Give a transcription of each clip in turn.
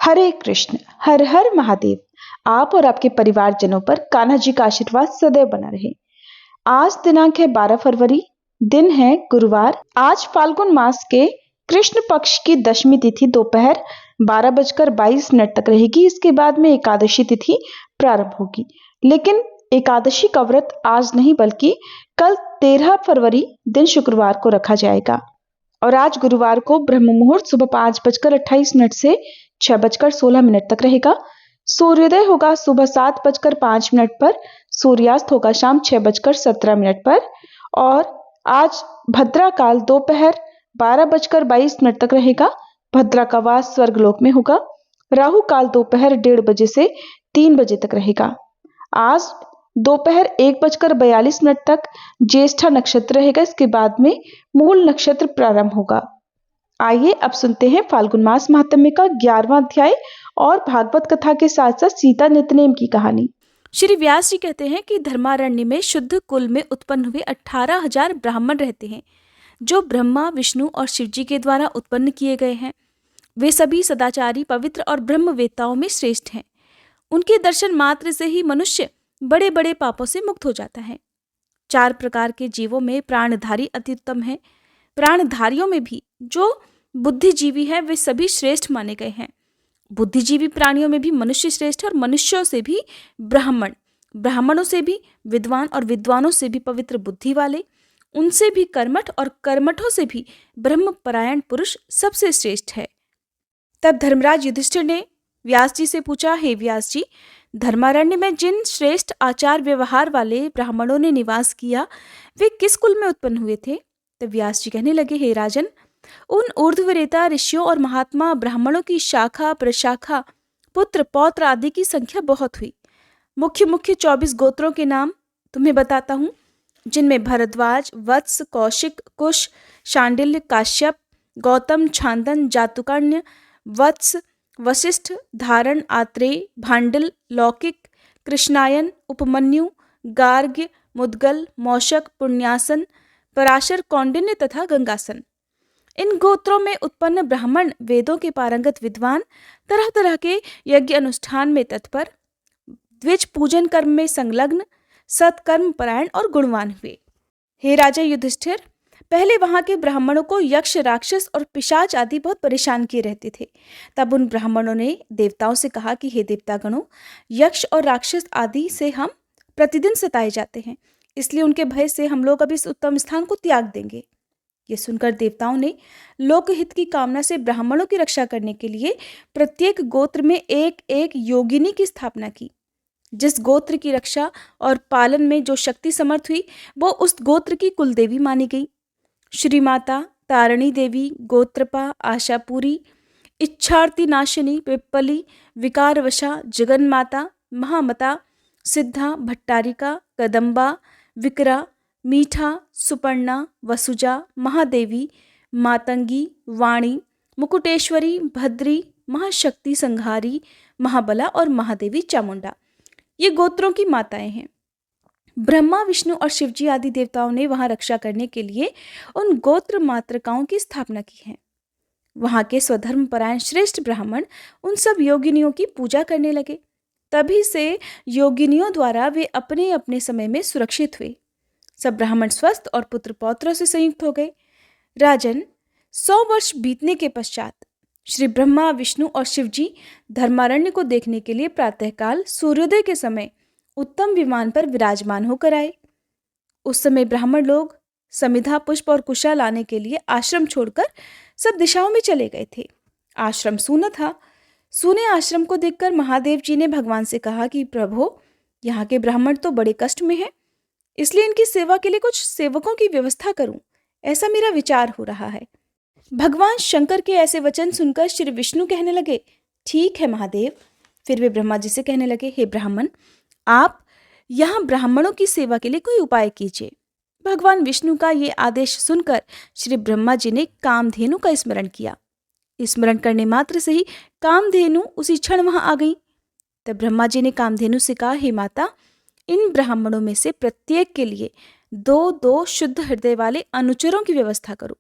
हरे कृष्ण। हर हर महादेव। आप और आपके परिवारजनों पर कान्हा जी का आशीर्वाद सदैव बना रहे। आज दिनांक है 12 फरवरी, दिन है गुरुवार। आज फाल्गुन मास के कृष्ण पक्ष की दशमी तिथि दोपहर 12:22 तक रहेगी। इसके बाद में एकादशी तिथि प्रारंभ होगी। लेकिन एकादशी का व्रत आज नहीं बल्कि कल 13 फरवरी दिन शुक्रवार को रखा जाएगा। और आज गुरुवार को ब्रह्म मुहूर्त सुबह 5:28 से 6:16 तक रहेगा। सूर्योदय होगा सुबह 7:05 पर, सूर्यास्त होगा शाम 6:17 पर। और आज भद्रा काल दोपहर 12:22 तक रहेगा। भद्रा का वास स्वर्गलोक में होगा। राहु काल दोपहर 1:30 से 3 बजे तक रहेगा। आज दोपहर 1:42 तक ज्येष्ठा नक्षत्र रहेगा। इसके बाद में मूल नक्षत्र प्रारंभ होगा। आइए अब सुनते हैं फाल्गुन मास महात्म्य का 11वां अध्याय और भागवत कथा के साथ साथ सीता नितनेम की कहानी। श्री व्यास जी कहते हैं कि धर्मारण्य में शुद्ध कुल में उत्पन्न हुए 18,000 ब्राह्मण रहते हैं, जो ब्रह्मा, विष्णु और शिव जी के द्वारा उत्पन्न किए गए हैं। वे सभी सदाचारी, पवित्र और ब्रह्मवेत्ताओं में श्रेष्ठ हैं। उनके दर्शन मात्र से ही मनुष्य बड़े बड़े पापों से मुक्त हो जाता है। 4 प्रकार के जीवों में प्राणधारी अति उत्तम है। प्राणधारियों में भी जो बुद्धिजीवी है वे सभी श्रेष्ठ माने गए हैं। बुद्धिजीवी प्राणियों में भी मनुष्य श्रेष्ठ है और मनुष्यों से भी ब्राह्मण, ब्राह्मणों से भी विद्वान और विद्वानों से भी पवित्र बुद्धि वाले, उनसे भी कर्मठ और कर्मठों से भी ब्रह्मपरायण पुरुष सबसे श्रेष्ठ है। तब धर्मराज युधिष्ठिर ने व्यास जी से पूछा, हे व्यास जी, धर्मारण्य में जिन श्रेष्ठ आचार व्यवहार वाले ब्राह्मणों ने निवास किया वे किस कुल में उत्पन्न हुए थे? तब व्यास जी कहने लगे, हे राजन, उन ऊर्ध्वरेता ऋषियों और महात्मा ब्राह्मणों की शाखा प्रशाखा, पुत्र पौत्र आदि की संख्या बहुत हुई। मुख्य मुख्य 24 गोत्रों के नाम तुम्हें बताता हूँ, जिनमें भरद्वाज, वत्स, कौशिक, कुश, शांडिल्य, काश्यप, गौतम, छांदन, जातुकर्ण्य, वत्स, वशिष्ठ, धारण, आत्रेय, भांडिल, लौकिक, कृष्णायन, उपमन्यु, गार्ग्य, मुद्गल, मौशक, पुण्यासन, पराशर, कौंडिन्य तथा गंगासन। इन गोत्रों में उत्पन्न ब्राह्मण वेदों के पारंगत विद्वान, तरह तरह के यज्ञ अनुष्ठान में तत्पर, द्विज पूजन कर्म में संलग्न, सत्कर्म परायण और गुणवान हुए। हे राजा युधिष्ठिर, पहले वहां के ब्राह्मणों को यक्ष, राक्षस और पिशाच आदि बहुत परेशान किए रहते थे। तब उन ब्राह्मणों ने देवताओं से कहा कि हे देवतागणों, यक्ष और राक्षस आदि से हम प्रतिदिन सताए जाते हैं, इसलिए उनके भय से हम लोग अब इस उत्तम स्थान को त्याग देंगे। ये सुनकर देवताओं ने लोकहित की कामना से ब्राह्मणों की रक्षा करने के लिए प्रत्येक गोत्र में एक एक योगिनी की स्थापना की। जिस गोत्र की रक्षा और पालन में जो शक्ति समर्थ हुई वो उस गोत्र की कुलदेवी मानी गई। श्री माता तारिणी देवी, गोत्रपा, आशापुरी, इच्छार्ति नाशिनी, पिप्पली, विकारवशा, जगन्माता, महामता, सिद्धा, भट्टारिका, कदम्बा, विकरा, मीठा, सुपर्णा, वसुजा, महादेवी, मातंगी, वाणी, मुकुटेश्वरी, भद्री, महाशक्ति संहारी, महाबला और महादेवी चामुंडा ये गोत्रों की माताएं हैं। ब्रह्मा, विष्णु और शिवजी आदि देवताओं ने वहां रक्षा करने के लिए उन गोत्र मातृकाओं की स्थापना की है। वहां के स्वधर्म परायण श्रेष्ठ ब्राह्मण उन सब योगिनियों की पूजा करने लगे। तभी से योगिनियों द्वारा वे अपने अपने समय में सुरक्षित हुए। सब ब्राह्मण स्वस्थ और पुत्र पौत्रों से संयुक्त हो गए। राजन, 100 वर्ष बीतने के पश्चात श्री ब्रह्मा, विष्णु और शिवजी धर्मारण्य को देखने के लिए प्रातःकाल सूर्योदय के समय उत्तम विमान पर विराजमान होकर आए। उस समय ब्राह्मण लोग समिधा, पुष्प और कुशा लाने के लिए आश्रम छोड़कर सब दिशाओं में चले गए थे। आश्रम सूना था। सूने आश्रम को देखकर महादेव जी ने भगवान से कहा कि प्रभु, यहाँ के ब्राह्मण तो बड़े कष्ट में हैं, इसलिए इनकी सेवा के लिए कुछ सेवकों की व्यवस्था करूं, ऐसा मेरा विचार हो रहा है। भगवान शंकर के ऐसे वचन सुनकर श्री विष्णु कहने लगे, ठीक है महादेव। फिर वे ब्रह्मा जी से कहने लगे, हे ब्राह्मण, आप यहाँ ब्राह्मणों की सेवा के लिए कोई उपाय कीजिए। भगवान विष्णु का ये आदेश सुनकर श्री ब्रह्मा जी ने कामधेनु का स्मरण किया। स्मरण करने मात्र से ही कामधेनु उसी क्षण वहां आ गई। तब ब्रह्मा जी ने कामधेनु से कहा, हे माता, इन ब्राह्मणों में से प्रत्येक के लिए 2-2 शुद्ध हृदय वाले अनुचरों की व्यवस्था करो।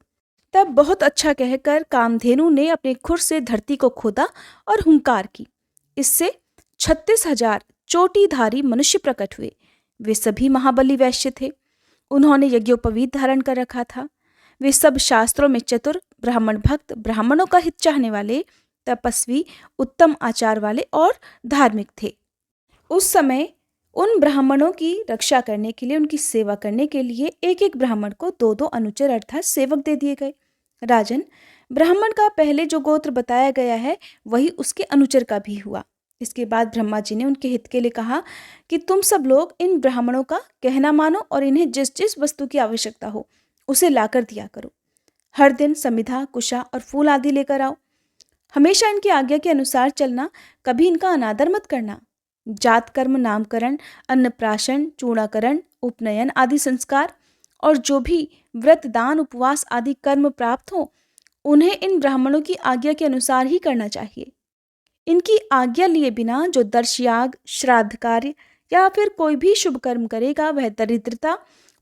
तब बहुत अच्छा कहकर कामधेनु ने अपने खुर से धरती को खोदा और हुंकार की। इससे 36,000 चोटीधारी मनुष्य प्रकट हुए। वे सभी महाबली वैश्य थे। उन्होंने यज्ञोपवीत धारण कर रखा था। वे सब शास्त्रों में चतुर, ब्राह्मण भक्त, ब्राह्मणों का हित चाहने वाले, तपस्वी, उत्तम आचार वाले और धार्मिक थे। उस समय उन ब्राह्मणों की रक्षा करने के लिए, उनकी सेवा करने के लिए एक एक ब्राह्मण को 2-2 अनुचर अर्थात सेवक दे दिए गए। राजन, ब्राह्मण का पहले जो गोत्र बताया गया है वही उसके अनुचर का भी हुआ। इसके बाद ब्रह्मा जी ने उनके हित के लिए कहा कि तुम सब लोग इन ब्राह्मणों का कहना मानो और इन्हें जिस जिस वस्तु की आवश्यकता हो उसे लाकर दिया करो। हर दिन समिधा, कुशा और फूल आदि लेकर आओ। हमेशा इनकी आज्ञा के अनुसार चलना, कभी इनका अनादर मत करना। जात कर्म, नामकरण, अन्नप्राशन, चूड़ाकरण, उपनयन आदि संस्कार और जो भी व्रत, दान, उपवास आदि कर्म प्राप्त हो उन्हें इन ब्राह्मणों की आज्ञा के अनुसार ही करना चाहिए। इनकी आज्ञा लिए बिना जो दर्शयाग, श्राद्ध कार्य या फिर कोई भी शुभ कर्म करेगा वह दरिद्रता,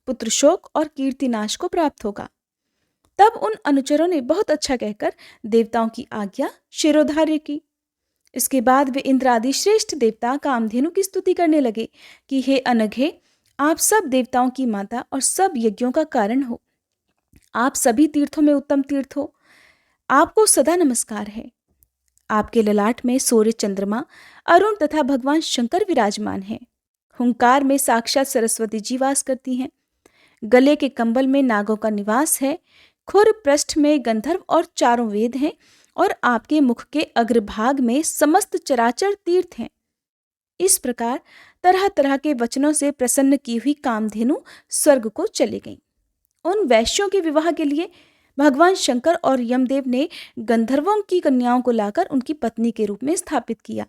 पुत्रशोक और कीर्तिनाश को प्राप्त होगा। तब उन अनुचरों ने बहुत अच्छा कहकर देवताओं की आज्ञा शिरोधार्य की। इसके बाद वे इंद्र आदि श्रेष्ठ देवता कामधेनु की स्तुति करने लगे कि हे अनघे, आप सब देवताओं की माता और सब यज्ञों का कारण हो। आप सभी तीर्थों में उत्तम तीर्थ हो। आपको सदा नमस्कार है। आपके ललाट में सूर्य, चंद्रमा, अरुण तथा भगवान शंकर विराजमान हैं। हुंकार में साक्षात सरस्वती जी वास करती हैं। गले के कंबल में नागों का निवास है। खुर पृष्ठ में गंधर्व और चारों वेद हैं और आपके मुख के अग्रभाग में समस्त चराचर तीर्थ हैं। इस प्रकार तरह तरह के वचनों से प्रसन्न की हुई कामधेनु स्वर्ग को चली गई। उन वैश्यों के विवाह के लिए भगवान शंकर और यमदेव ने गंधर्वों की कन्याओं को लाकर उनकी पत्नी के रूप में स्थापित किया।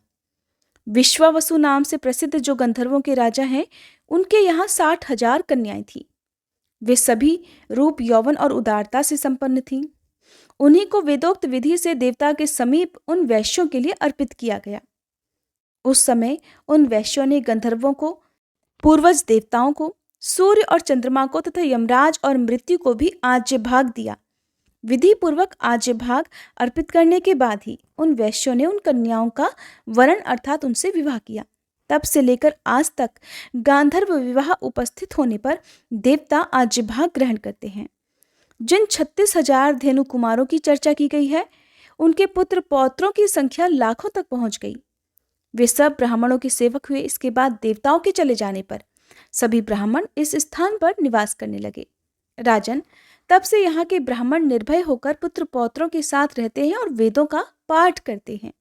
विश्वावसु नाम से प्रसिद्ध जो गंधर्वों के राजा हैं, उनके यहाँ 60,000 कन्याएं थीं। वे सभी रूप, यौवन और उदारता से संपन्न थीं। उन्हीं को वेदोक्त विधि से देवता के समीप उन वैश्यों के लिए अर्पित किया गया। उस समय उन वैश्यों ने गंधर्वों को, पूर्वज देवताओं को, सूर्य और चंद्रमा को तथा यमराज और मृत्यु को भी आज्य भाग दिया। विधि पूर्वक आज्य भाग अर्पित करने के बाद ही उन वैश्यों ने उन कन्याओं का वरण अर्थात उनसे विवाह किया। तब से लेकर आज तक गांधर्व विवाह उपस्थित होने पर देवता आज्य भाग ग्रहण करते हैं। जिन 36,000 धेनु कुमारों की चर्चा की गई है, उनके पुत्र पौत्रों की संख्या लाखों तक पहुंच गई। वे सब ब्राह्मणों के सेवक हुए। इसके बाद देवताओं के चले जाने पर सभी ब्राह्मण इस स्थान पर निवास करने लगे। राजन, तब से यहाँ के ब्राह्मण निर्भय होकर पुत्र पौत्रों के साथ रहते हैं और वेदों का पाठ करते हैं।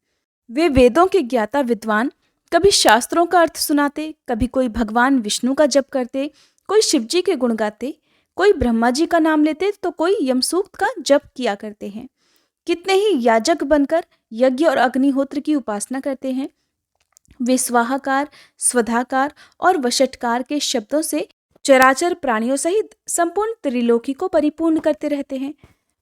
वे वेदों के ज्ञाता विद्वान कभी शास्त्रों का अर्थ सुनाते, कभी कोई भगवान विष्णु का जप करते, कोई शिवजी के गुण गाते, कोई ब्रह्मा जी का नाम लेते तो कोई यमसूक्त का जप किया करते हैं। कितने ही याजक बनकर यज्ञ और अग्निहोत्र की उपासना करते हैं। वे स्वाहाकार, स्वधाकार और वषटकार के शब्दों से चराचर प्राणियों सहित संपूर्ण त्रिलोकी को परिपूर्ण करते रहते हैं।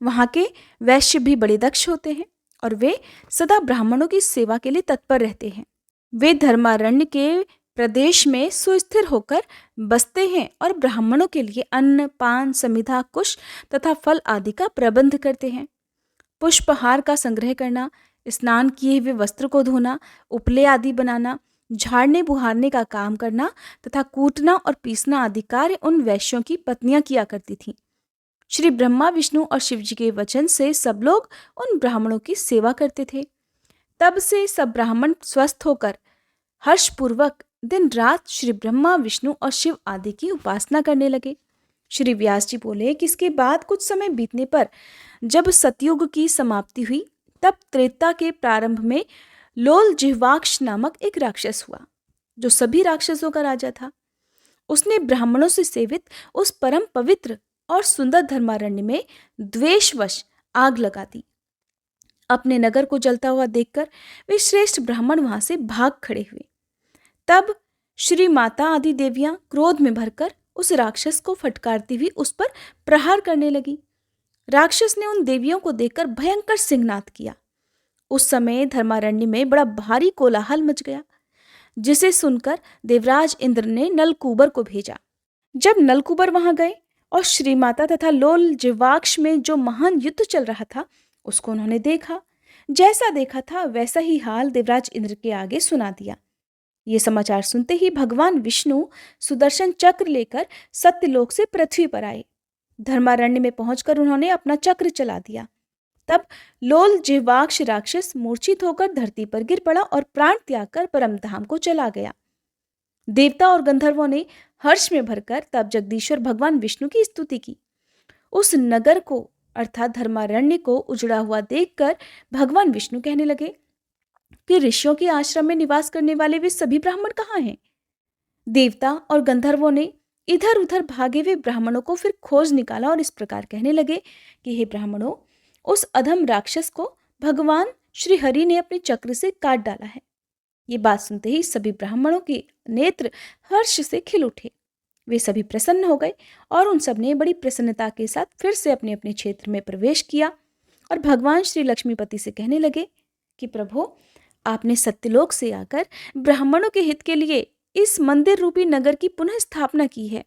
वहाँ के वैश्य भी बड़े दक्ष होते हैं और वे सदा ब्राह्मणों की सेवा के लिए तत्पर रहते हैं। वे धर्मारण्य के प्रदेश में सुस्थिर होकर बसते हैं और ब्राह्मणों के लिए अन्न, पान, समिधा, कुश तथा फल आदि का प्रबंध करते हैं। पुष्पहार का संग्रह करना, स्नान किए हुए वस्त्र को धोना, उपले आदि बनाना, झाड़ने बुहारने का काम करना तथा कूटना और पीसना आदि कार्य उन वैश्यों की पत्नियां किया करती थीं। श्री ब्रह्मा, विष्णु और शिव जी के वचन से सब लोग उन ब्राह्मणों की सेवा करते थे। तब से सब ब्राह्मण स्वस्थ होकर हर्षपूर्वक दिन रात श्री ब्रह्मा, विष्णु और शिव आदि की उपासना करने लगे। श्री व्यास जी बोले कि इसके बाद कुछ समय बीतने पर जब सतयुग की समाप्ति हुई, तब त्रेता के प्रारंभ में लोल जिह्वाक्ष नामक एक राक्षस हुआ, जो सभी राक्षसों का राजा था। उसने ब्राह्मणों से सेवित उस परम पवित्र और सुंदर धर्मारण्य में द्वेषवश आग लगा दी। अपने नगर को जलता हुआ देखकर वे श्रेष्ठ ब्राह्मण वहां से भाग खड़े हुए। तब श्री माता आदि देवियां क्रोध में भरकर उस राक्षस को फटकारती हुई उस पर प्रहार करने लगी। राक्षस ने उन देवियों को देखकर भयंकर सिंहनाद किया। उस समय धर्मारण्य में बड़ा भारी कोलाहल मच गया, जिसे सुनकर देवराज इंद्र ने नलकूबर को भेजा। जब नलकूबर वहां गए, और श्रीमाता तथा लोल जिह्वाक्ष में जो महान युद्ध चल रहा था उसको उन्होंने देखा। जैसा देखा था वैसा ही हाल देवराज इंद्र के आगे सुना दिया। ये समाचार सुनते ही भगवान विष्णु सुदर्शन चक्र लेकर सत्यलोक से पृथ्वी पर आए। धर्मारण्य में पहुंचकर उन्होंने अपना चक्र चला दिया। तब लोल जिह्वाक्ष राक्षस मूर्छित होकर धरती पर गिर पड़ा और प्राण त्याग कर परम धाम को चला गया। देवता और गंधर्वों ने हर्ष में भरकर तब जगदीश्वर भगवान विष्णु की स्तुति की। उस नगर को अर्थात धर्मारण्य को उजड़ा हुआ देखकर भगवान विष्णु कहने लगे कि ऋषियों के आश्रम में निवास करने वाले वे सभी ब्राह्मण कहाँ हैं। देवता और गंधर्वों ने इधर उधर भागे हुए ब्राह्मणों को फिर खोज निकाला और इस प्रकार कहने लगे कि हे ब्राह्मणों, उस अधम राक्षस को भगवान श्री हरि ने अपने चक्र से काट डाला है। ये बात सुनते ही सभी ब्राह्मणों के नेत्र हर्ष से खिल उठे। वे सभी प्रसन्न हो गए और उन सब ने बड़ी प्रसन्नता के साथ फिर से अपने अपने क्षेत्र में प्रवेश किया और भगवान श्री लक्ष्मीपति से कहने लगे कि प्रभु, आपने सत्यलोक से आकर ब्राह्मणों के हित के लिए इस मंदिर रूपी नगर की पुनः स्थापना की है,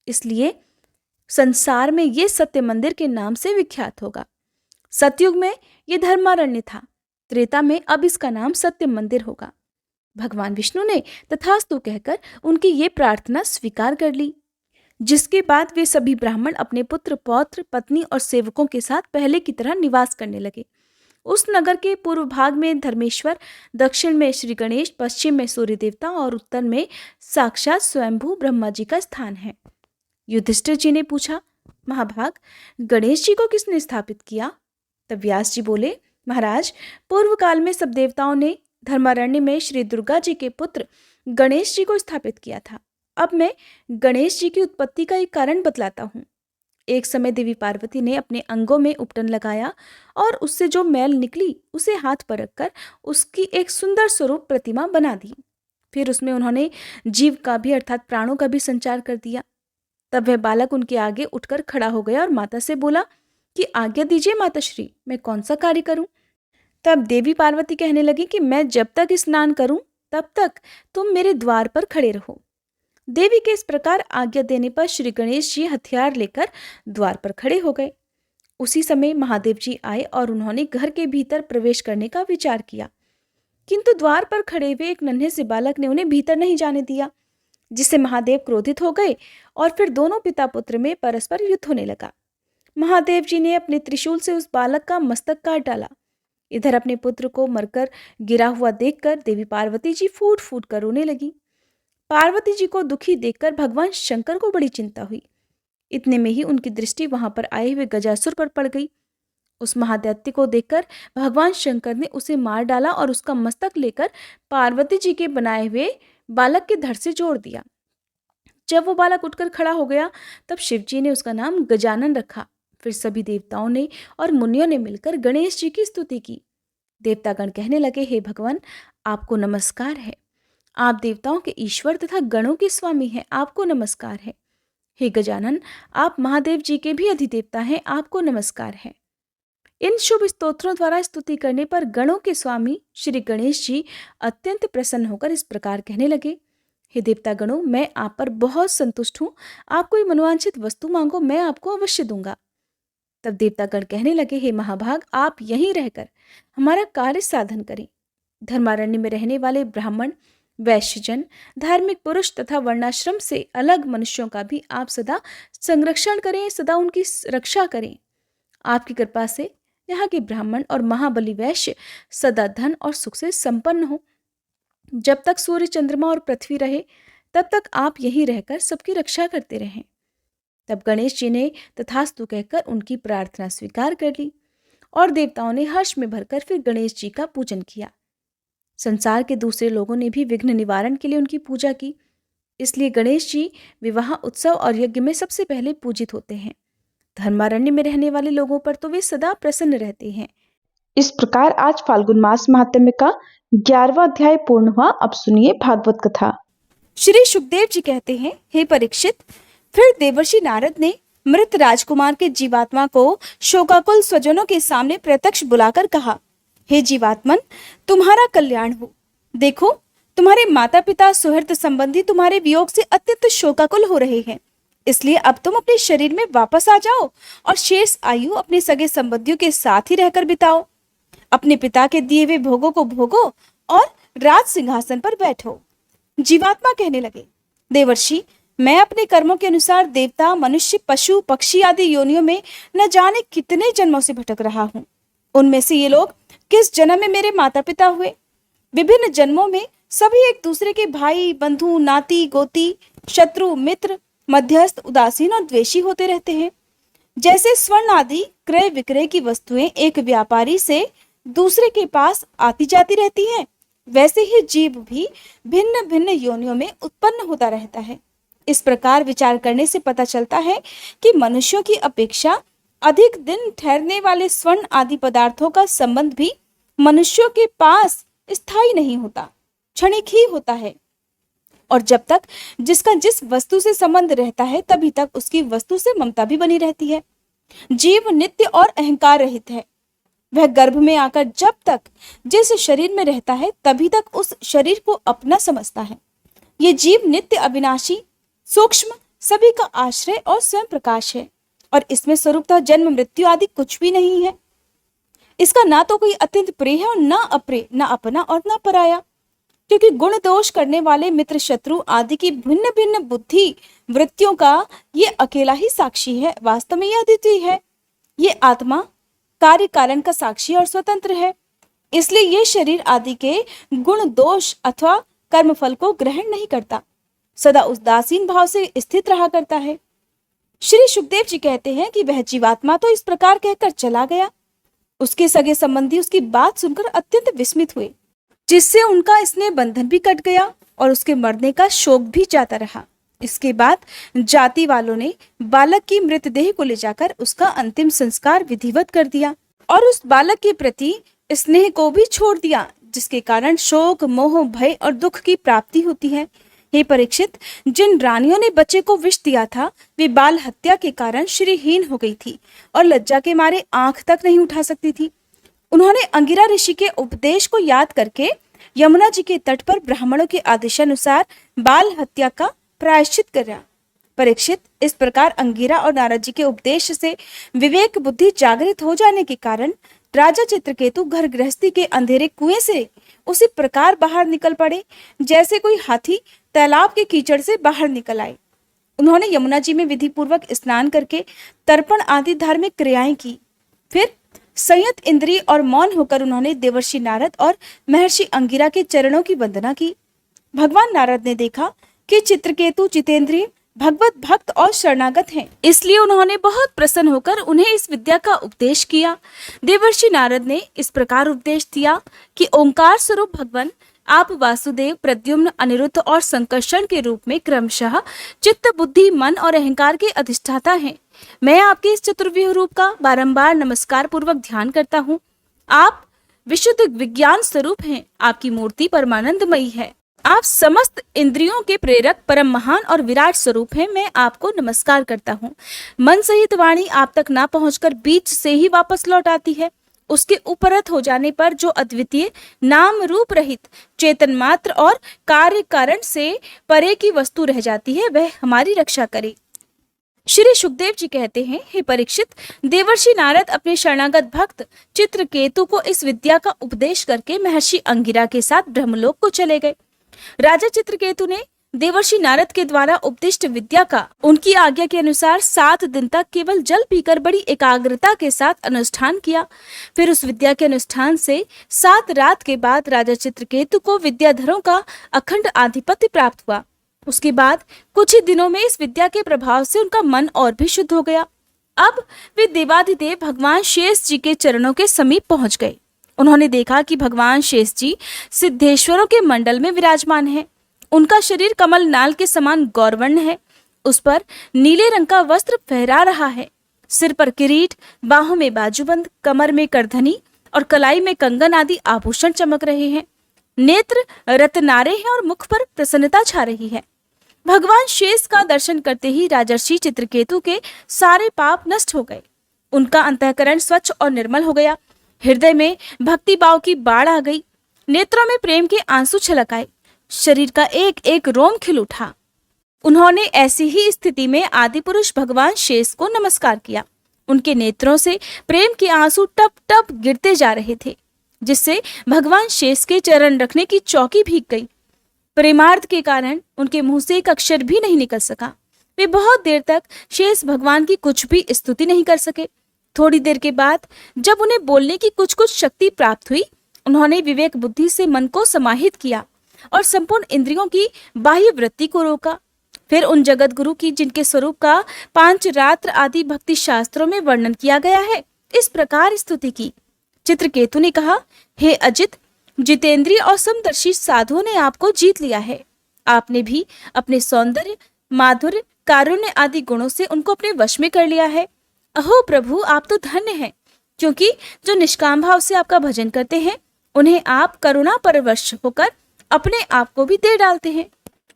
इसलिए संसार में ये सत्य मंदिर के नाम से विख्यात होगा। सतयुग में ये धर्मारण्य था, त्रेता में अब इसका नाम सत्य मंदिर होगा। भगवान विष्णु ने तथास्तु कहकर उनकी ये प्रार्थना स्वीकार कर ली, जिसके बाद वे सभी ब्राह्मण अपने पुत्र, पौत्र, पत्नी और सेवकों के साथ पहले की तरह निवास करने लगे। उस नगर के पूर्व भाग में धर्मेश्वर, दक्षिण में श्री गणेश, पश्चिम में सूर्य देवता और उत्तर में साक्षात स्वयंभू ब्रह्मा जी का स्थान है। युधिष्ठिर जी ने पूछा, महाभाग, गणेश जी को किसने स्थापित किया? तब व्यास जी बोले, महाराज, पूर्व काल में सब देवताओं ने धर्मारण्य में श्री दुर्गा जी के पुत्र गणेश जी को स्थापित किया था। अब मैं गणेश जी की उत्पत्ति का एक कारण बतलाता हूँ। एक समय देवी पार्वती ने अपने अंगों में उपटन लगाया और उससे जो मैल निकली उसे हाथ पर रखकर उसकी एक सुंदर स्वरूप प्रतिमा बना दी। फिर उसमें उन्होंने जीव का भी अर्थात प्राणों का भी संचार कर दिया। तब वह बालक उनके आगे उठकर खड़ा हो गया और माता से बोला कि आज्ञा दीजिए माताश्री, मैं कौन सा कार्य करूं? तब देवी पार्वती कहने लगी कि मैं जब तक स्नान करूं तब तक तुम मेरे द्वार पर खड़े रहो। देवी के इस प्रकार आज्ञा देने पर श्री गणेश जी हथियार लेकर द्वार पर खड़े हो गए। उसी समय महादेव जी आए और उन्होंने घर के भीतर प्रवेश करने का विचार किया, किंतु द्वार पर खड़े हुए एक नन्हे से बालक ने उन्हें भीतर नहीं जाने दिया, जिससे महादेव क्रोधित हो गए और फिर दोनों पिता पुत्र में परस्पर युद्ध होने लगा। महादेव जी ने अपने त्रिशूल से उस बालक का मस्तक काट डाला। इधर अपने पुत्र को मरकर गिरा हुआ देखकर देवी पार्वती जी फूट फूट कर रोने लगी। पार्वती जी को दुखी देखकर भगवान शंकर को बड़ी चिंता हुई। इतने में ही उनकी दृष्टि वहां पर आए हुए गजासुर पर पड़ गई। उस महादैत्य को देखकर भगवान शंकर ने उसे मार डाला और उसका मस्तक लेकर पार्वती जी के बनाए हुए बालक के धड़ से जोड़ दिया। जब वो बालक उठकर खड़ा हो गया तब शिव जी ने उसका नाम गजानन रखा। फिर सभी देवताओं ने और मुनियों ने मिलकर गणेश जी की स्तुति की। देवतागण कहने लगे, हे भगवान, आपको नमस्कार है। आप देवताओं के ईश्वर तथा गणों के स्वामी हैं, आपको नमस्कार है। हे गजानन, आप महादेव जी के भी अधिदेवता हैं, आपको नमस्कार है। इन शुभ स्तोत्रों द्वारा स्तुति करने पर गणों के स्वामी श्री गणेश जी अत्यंत प्रसन्न होकर इस प्रकार कहने लगे, हे देवता गणों, मैं आप पर बहुत संतुष्ट हूँ। आप कोई मनोवांछित वस्तु मांगो, मैं आपको अवश्य दूंगा। तब देवतागण कहने लगे, हे महाभाग, आप यहीं रहकर हमारा कार्य साधन करें। धर्मारण्य में रहने वाले ब्राह्मण, वैश्यजन, धार्मिक पुरुष तथा वर्णाश्रम से अलग मनुष्यों का भी आप सदा संरक्षण करें, सदा उनकी रक्षा करें। आपकी कृपा से यहाँ के ब्राह्मण और महाबली वैश्य सदा धन और सुख से संपन्न हो। जब तक सूर्य, चंद्रमा और पृथ्वी रहे तब तक आप यहीं रहकर सबकी रक्षा करते रहें। तब गणेश जी ने तथास्तु कहकर उनकी प्रार्थना स्वीकार कर ली और देवताओं ने हर्ष में भरकर फिर गणेश जी का पूजन किया। संसार के दूसरे लोगों ने भी विघ्न निवारण के लिए उनकी पूजा की, इसलिए गणेश जी विवाह, उत्सव और यज्ञ में सबसे पहले पूजित होते हैं। धर्मारण्य में रहने वाले लोगों पर तो वे सदा प्रसन्न रहते हैं। इस प्रकार आज फाल्गुन मास महात्म्य का 11वां अध्याय पूर्ण हुआ। अब सुनिए भागवत कथा। श्री सुखदेव जी कहते हैं, हे परीक्षित, फिर देवर्षि नारद ने मृत राजकुमार के जीवात्मा को शोकाकुल स्वजनों के सामने प्रत्यक्ष बुलाकर कहा, हे जीवात्मन, तुम्हारा कल्याण हो। देखो, तुम्हारे माता पिता, सुहृद संबंधी तुम्हारे वियोग से अत्यंत शोकाकुल हो रहे हैं। इसलिए अब तुम अपने शरीर में वापस आ जाओ और शेष आयु अपने सगे संबंधियों के साथ ही रहकर बिताओ। अपने पिता के दिए हुए भोगों को भोगो और राज सिंहासन पर बैठो। जीवात्मा कहने लगे, देवर्षि, मैं अपने कर्मों के अनुसार देवता, मनुष्य, पशु, पक्षी आदि योनियों में न जाने कितने जन्मों से भटक रहा हूँ। उनमें से ये लोग किस जन्म में मेरे माता पिता हुए? विभिन्न जन्मों में सभी एक दूसरे के भाई, बंधु, नाती, गोती, शत्रु, मित्र, मध्यस्थ, उदासीन और द्वेषी होते रहते हैं। जैसे स्वर्ण आदि क्रय विक्रय की वस्तुएं एक व्यापारी से दूसरे के पास आती जाती रहती हैं, वैसे ही जीव भी भिन्न भिन्न योनियों में उत्पन्न होता रहता है। इस प्रकार विचार करने से पता चलता है कि मनुष्यों की अपेक्षा अधिक दिन ठहरने वाले स्वर्ण आदि पदार्थों का संबंध भी मनुष्यों के पास स्थायी नहीं होता, क्षणिक ही होता है। और जब तक जिसका जिस वस्तु से संबंध रहता है तभी तक उसकी वस्तु से ममता भी बनी रहती है। जीव नित्य और अहंकार रहित है। वह गर्भ में आकर जब तक जिस शरीर में रहता है तभी तक उस शरीर को अपना समझता है। ये जीव नित्य, अविनाशी, सूक्ष्म, सभी का आश्रय और स्वयं प्रकाश है और इसमें स्वरूपतः जन्म मृत्यु आदि कुछ भी नहीं है। इसका ना तो कोई अत्यंत प्रिय है और ना अप्रिय, ना अपना और ना पराया, क्योंकि गुण दोष करने वाले मित्र, शत्रु आदि की भिन्न भिन्न बुद्धि वृत्तियों का ये अकेला ही साक्षी है। वास्तव में यह अद्वितीय है। ये आत्मा कार्य कारण का साक्षी और स्वतंत्र है। इसलिए ये शरीर आदि के गुण दोष अथवा कर्मफल को ग्रहण नहीं करता, सदा उदासीन भाव से स्थित रहा करता है। श्री सुखदेव जी कहते हैं कि वह जीवात्मा तो इस प्रकार कहकर चला गया। उसके सगे संबंधी उसकी बात सुनकर अत्यंत विस्मित हुए, जिससे उनका स्नेह बंधन भी कट गया और उसके मरने का शोक भी जाता रहा। इसके बाद जाति वालों ने बालक की मृतदेह को ले जाकर उसका अंतिम संस्कार विधिवत कर दिया और उस बालक के प्रति स्नेह को भी छोड़ दिया, जिसके कारण शोक, मोह, भय और दुख की प्राप्ति होती है। हे परीक्षित, जिन रानियों ने बच्चे को विष दिया था वे बाल हत्या के कारण श्रीहीन हो गई थी और लज्जा के मारे आंख तक नहीं उठा सकती थी। उन्होंने अंगिरा ऋषि के उपदेश को याद करके यमुना जी के तट पर ब्राह्मणों के आदेशानुसार बाल हत्या का प्रायश्चित करा। परीक्षित, इस प्रकार अंगिरा और नारद जी के उपदेश से विवेक बुद्धि जागृत हो जाने के कारण राजा चित्रकेतु घर गृहस्थी के अंधेरे कुएं से उसी प्रकार बाहर निकल पड़े जैसे कोई हाथी तालाब के कीचड़ से बाहर निकल आए। उन्होंने यमुना जी में विधि पूर्वक स्नान करके तर्पण आदि धार्मिक क्रियाएं की। फिर संयत इंद्रिय और मौन होकर उन्होंने देवर्षि नारद और महर्षि अंगिरा के चरणों की वंदना की। भगवान नारद ने देखा कि चित्रकेतु जितेंद्रिय, भगवत भक्त और शरणागत हैं, इसलिए उन्होंने बहुत प्रसन्न होकर उन्हें इस विद्या का उपदेश किया। देवर्षि नारद ने इस प्रकार उपदेश दिया कि ओंकार स्वरूप भगवान आप वासुदेव, प्रद्युम्न, अनिरुद्ध और संकर्षण के रूप में क्रमशः चित्त, बुद्धि, मन और अहंकार के अधिष्ठाता हैं। मैं आपके इस चतुर्व्यूह रूप का बारंबार नमस्कार पूर्वक ध्यान करता हूँ। आप विशुद्ध विज्ञान स्वरूप हैं। आपकी मूर्ति परमानंदमयी है। आप समस्त इंद्रियों के प्रेरक, परम महान और विराट स्वरूप हैं। मैं आपको नमस्कार करता हूँ। मन सहित वाणी आप तक ना पहुंचकर बीच से ही वापस लौट आती है। उसके उपरत हो जाने पर जो अद्वितीय, नाम रूप रहित, चेतन मात्र और कार्य कारण से परे की वस्तु रह जाती है, वह हमारी रक्षा करे। श्री सुखदेव जी कहते हैं, हे परीक्षित, देवर्षि नारद अपने शरणागत भक्त चित्रकेतु को इस विद्या का उपदेश करके महर्षि अंगिरा के साथ ब्रह्मलोक को चले गए। राजा चित्रकेतु ने देवर्षि नारद के द्वारा उपदिष्ट विद्या का उनकी आज्ञा के अनुसार 7 दिन तक केवल जल पीकर बड़ी एकाग्रता के साथ अनुष्ठान किया। फिर उस विद्या के अनुष्ठान से 7 रात के बाद राजा चित्रकेतु को विद्याधरों का अखंड आधिपत्य प्राप्त हुआ। उसके बाद कुछ ही दिनों में इस विद्या के प्रभाव से उनका मन और भी शुद्ध हो गया। अब वे देवाधिदेव भगवान शेष जी के चरणों के समीप पहुंच गए। उन्होंने देखा कि भगवान शेष जी सिद्धेश्वरों के मंडल में विराजमान है। उनका शरीर कमल नाल के समान गौरवर्ण है। उस पर नीले रंग का वस्त्र फहरा रहा है। सिर पर किरीट, बाहों में बाजूबंद, कमर में करधनी और कलाई में कंगन आदि आभूषण चमक रहे हैं। नेत्र रत्नारे हैं और मुख पर प्रसन्नता छा रही है। भगवान शेष का दर्शन करते ही राजर्षि चित्रकेतु के सारे पाप नष्ट हो गए। उनका अंतःकरण स्वच्छ और निर्मल हो गया। हृदय में भक्ति भाव की बाढ़ आ गई। नेत्रों में प्रेम के आंसू छलक आए। शरीर का एक एक रोम खिल उठा। उन्होंने ऐसी ही स्थिति में आदि पुरुष भगवान शेष को नमस्कार किया। उनके नेत्रों से प्रेम के आंसू टप टप गिरते जा रहे थे, जिससे भगवान शेष के चरण रखने की चौकी भीग गई। प्रेमार्थ के कारण उनके मुंह से एक अक्षर भी नहीं निकल सका। वे बहुत देर तक शेष भगवान की कुछ भी स्तुति नहीं कर सके। थोड़ी देर के बाद जब उन्हें बोलने की कुछ कुछ शक्ति प्राप्त हुई, उन्होंने विवेक बुद्धि से मन को समाहित किया और संपूर्ण इंद्रियों की बाह्य वृत्ति को रोका। फिर उन जगत गुरु की, जिनके स्वरूप का पांचरात्र आदि भक्ति शास्त्रों में वर्णन किया गया है, इस प्रकार स्तुति की। चित्रकेतु ने कहा, हे अजित, जितेंद्रिय और समदर्शी साधुओं ने आपको जीत लिया है। आपने भी अपने सौंदर्य, माधुर्य, कारुण्य आदि गुणों से उनको अपने वश में कर लिया है। अहो प्रभु, आप तो धन्य हैं, क्योंकि जो निष्काम भाव से आपका भजन करते हैं, उन्हें आप करुणा परवश होकर अपने आप को भी दे डालते हैं।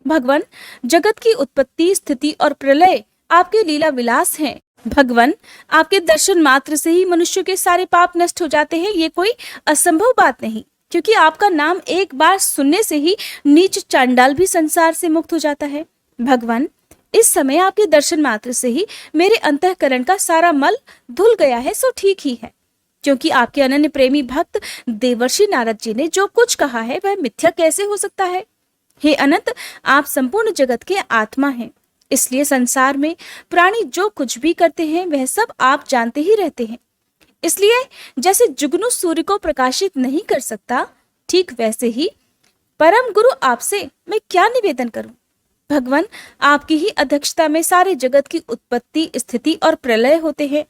भगवान, जगत की उत्पत्ति, स्थिति और प्रलय आपके लीला विलास हैं। भगवान, आपके दर्शन मात्र से ही मनुष्य के सारे पाप नष्ट हो जाते हैं। ये कोई असंभव बात नहीं, क्योंकि आपका नाम एक बार सुनने से ही नीच चांडाल भी संसार से मुक्त हो जाता है। भगवान, इस समय आपके दर्शन मात्र से ही मेरे अंतःकरण का सारा मल धुल गया है, सो ठीक ही है, क्योंकि आपके अनन्य प्रेमी भक्त देवर्षि नारद जी ने जो कुछ कहा है वह मिथ्या कैसे हो सकता है। हे अनंत, आप संपूर्ण जगत के आत्मा हैं, इसलिए संसार में प्राणी जो कुछ भी करते हैं वह सब आप जानते ही रहते हैं। इसलिए जैसे जुगनू सूर्य को प्रकाशित नहीं कर सकता, ठीक वैसे ही परम गुरु आपसे मैं क्या निवेदन करूं। भगवान, आपकी ही अध्यक्षता में सारे जगत की उत्पत्ति, स्थिति और प्रलय होते हैं।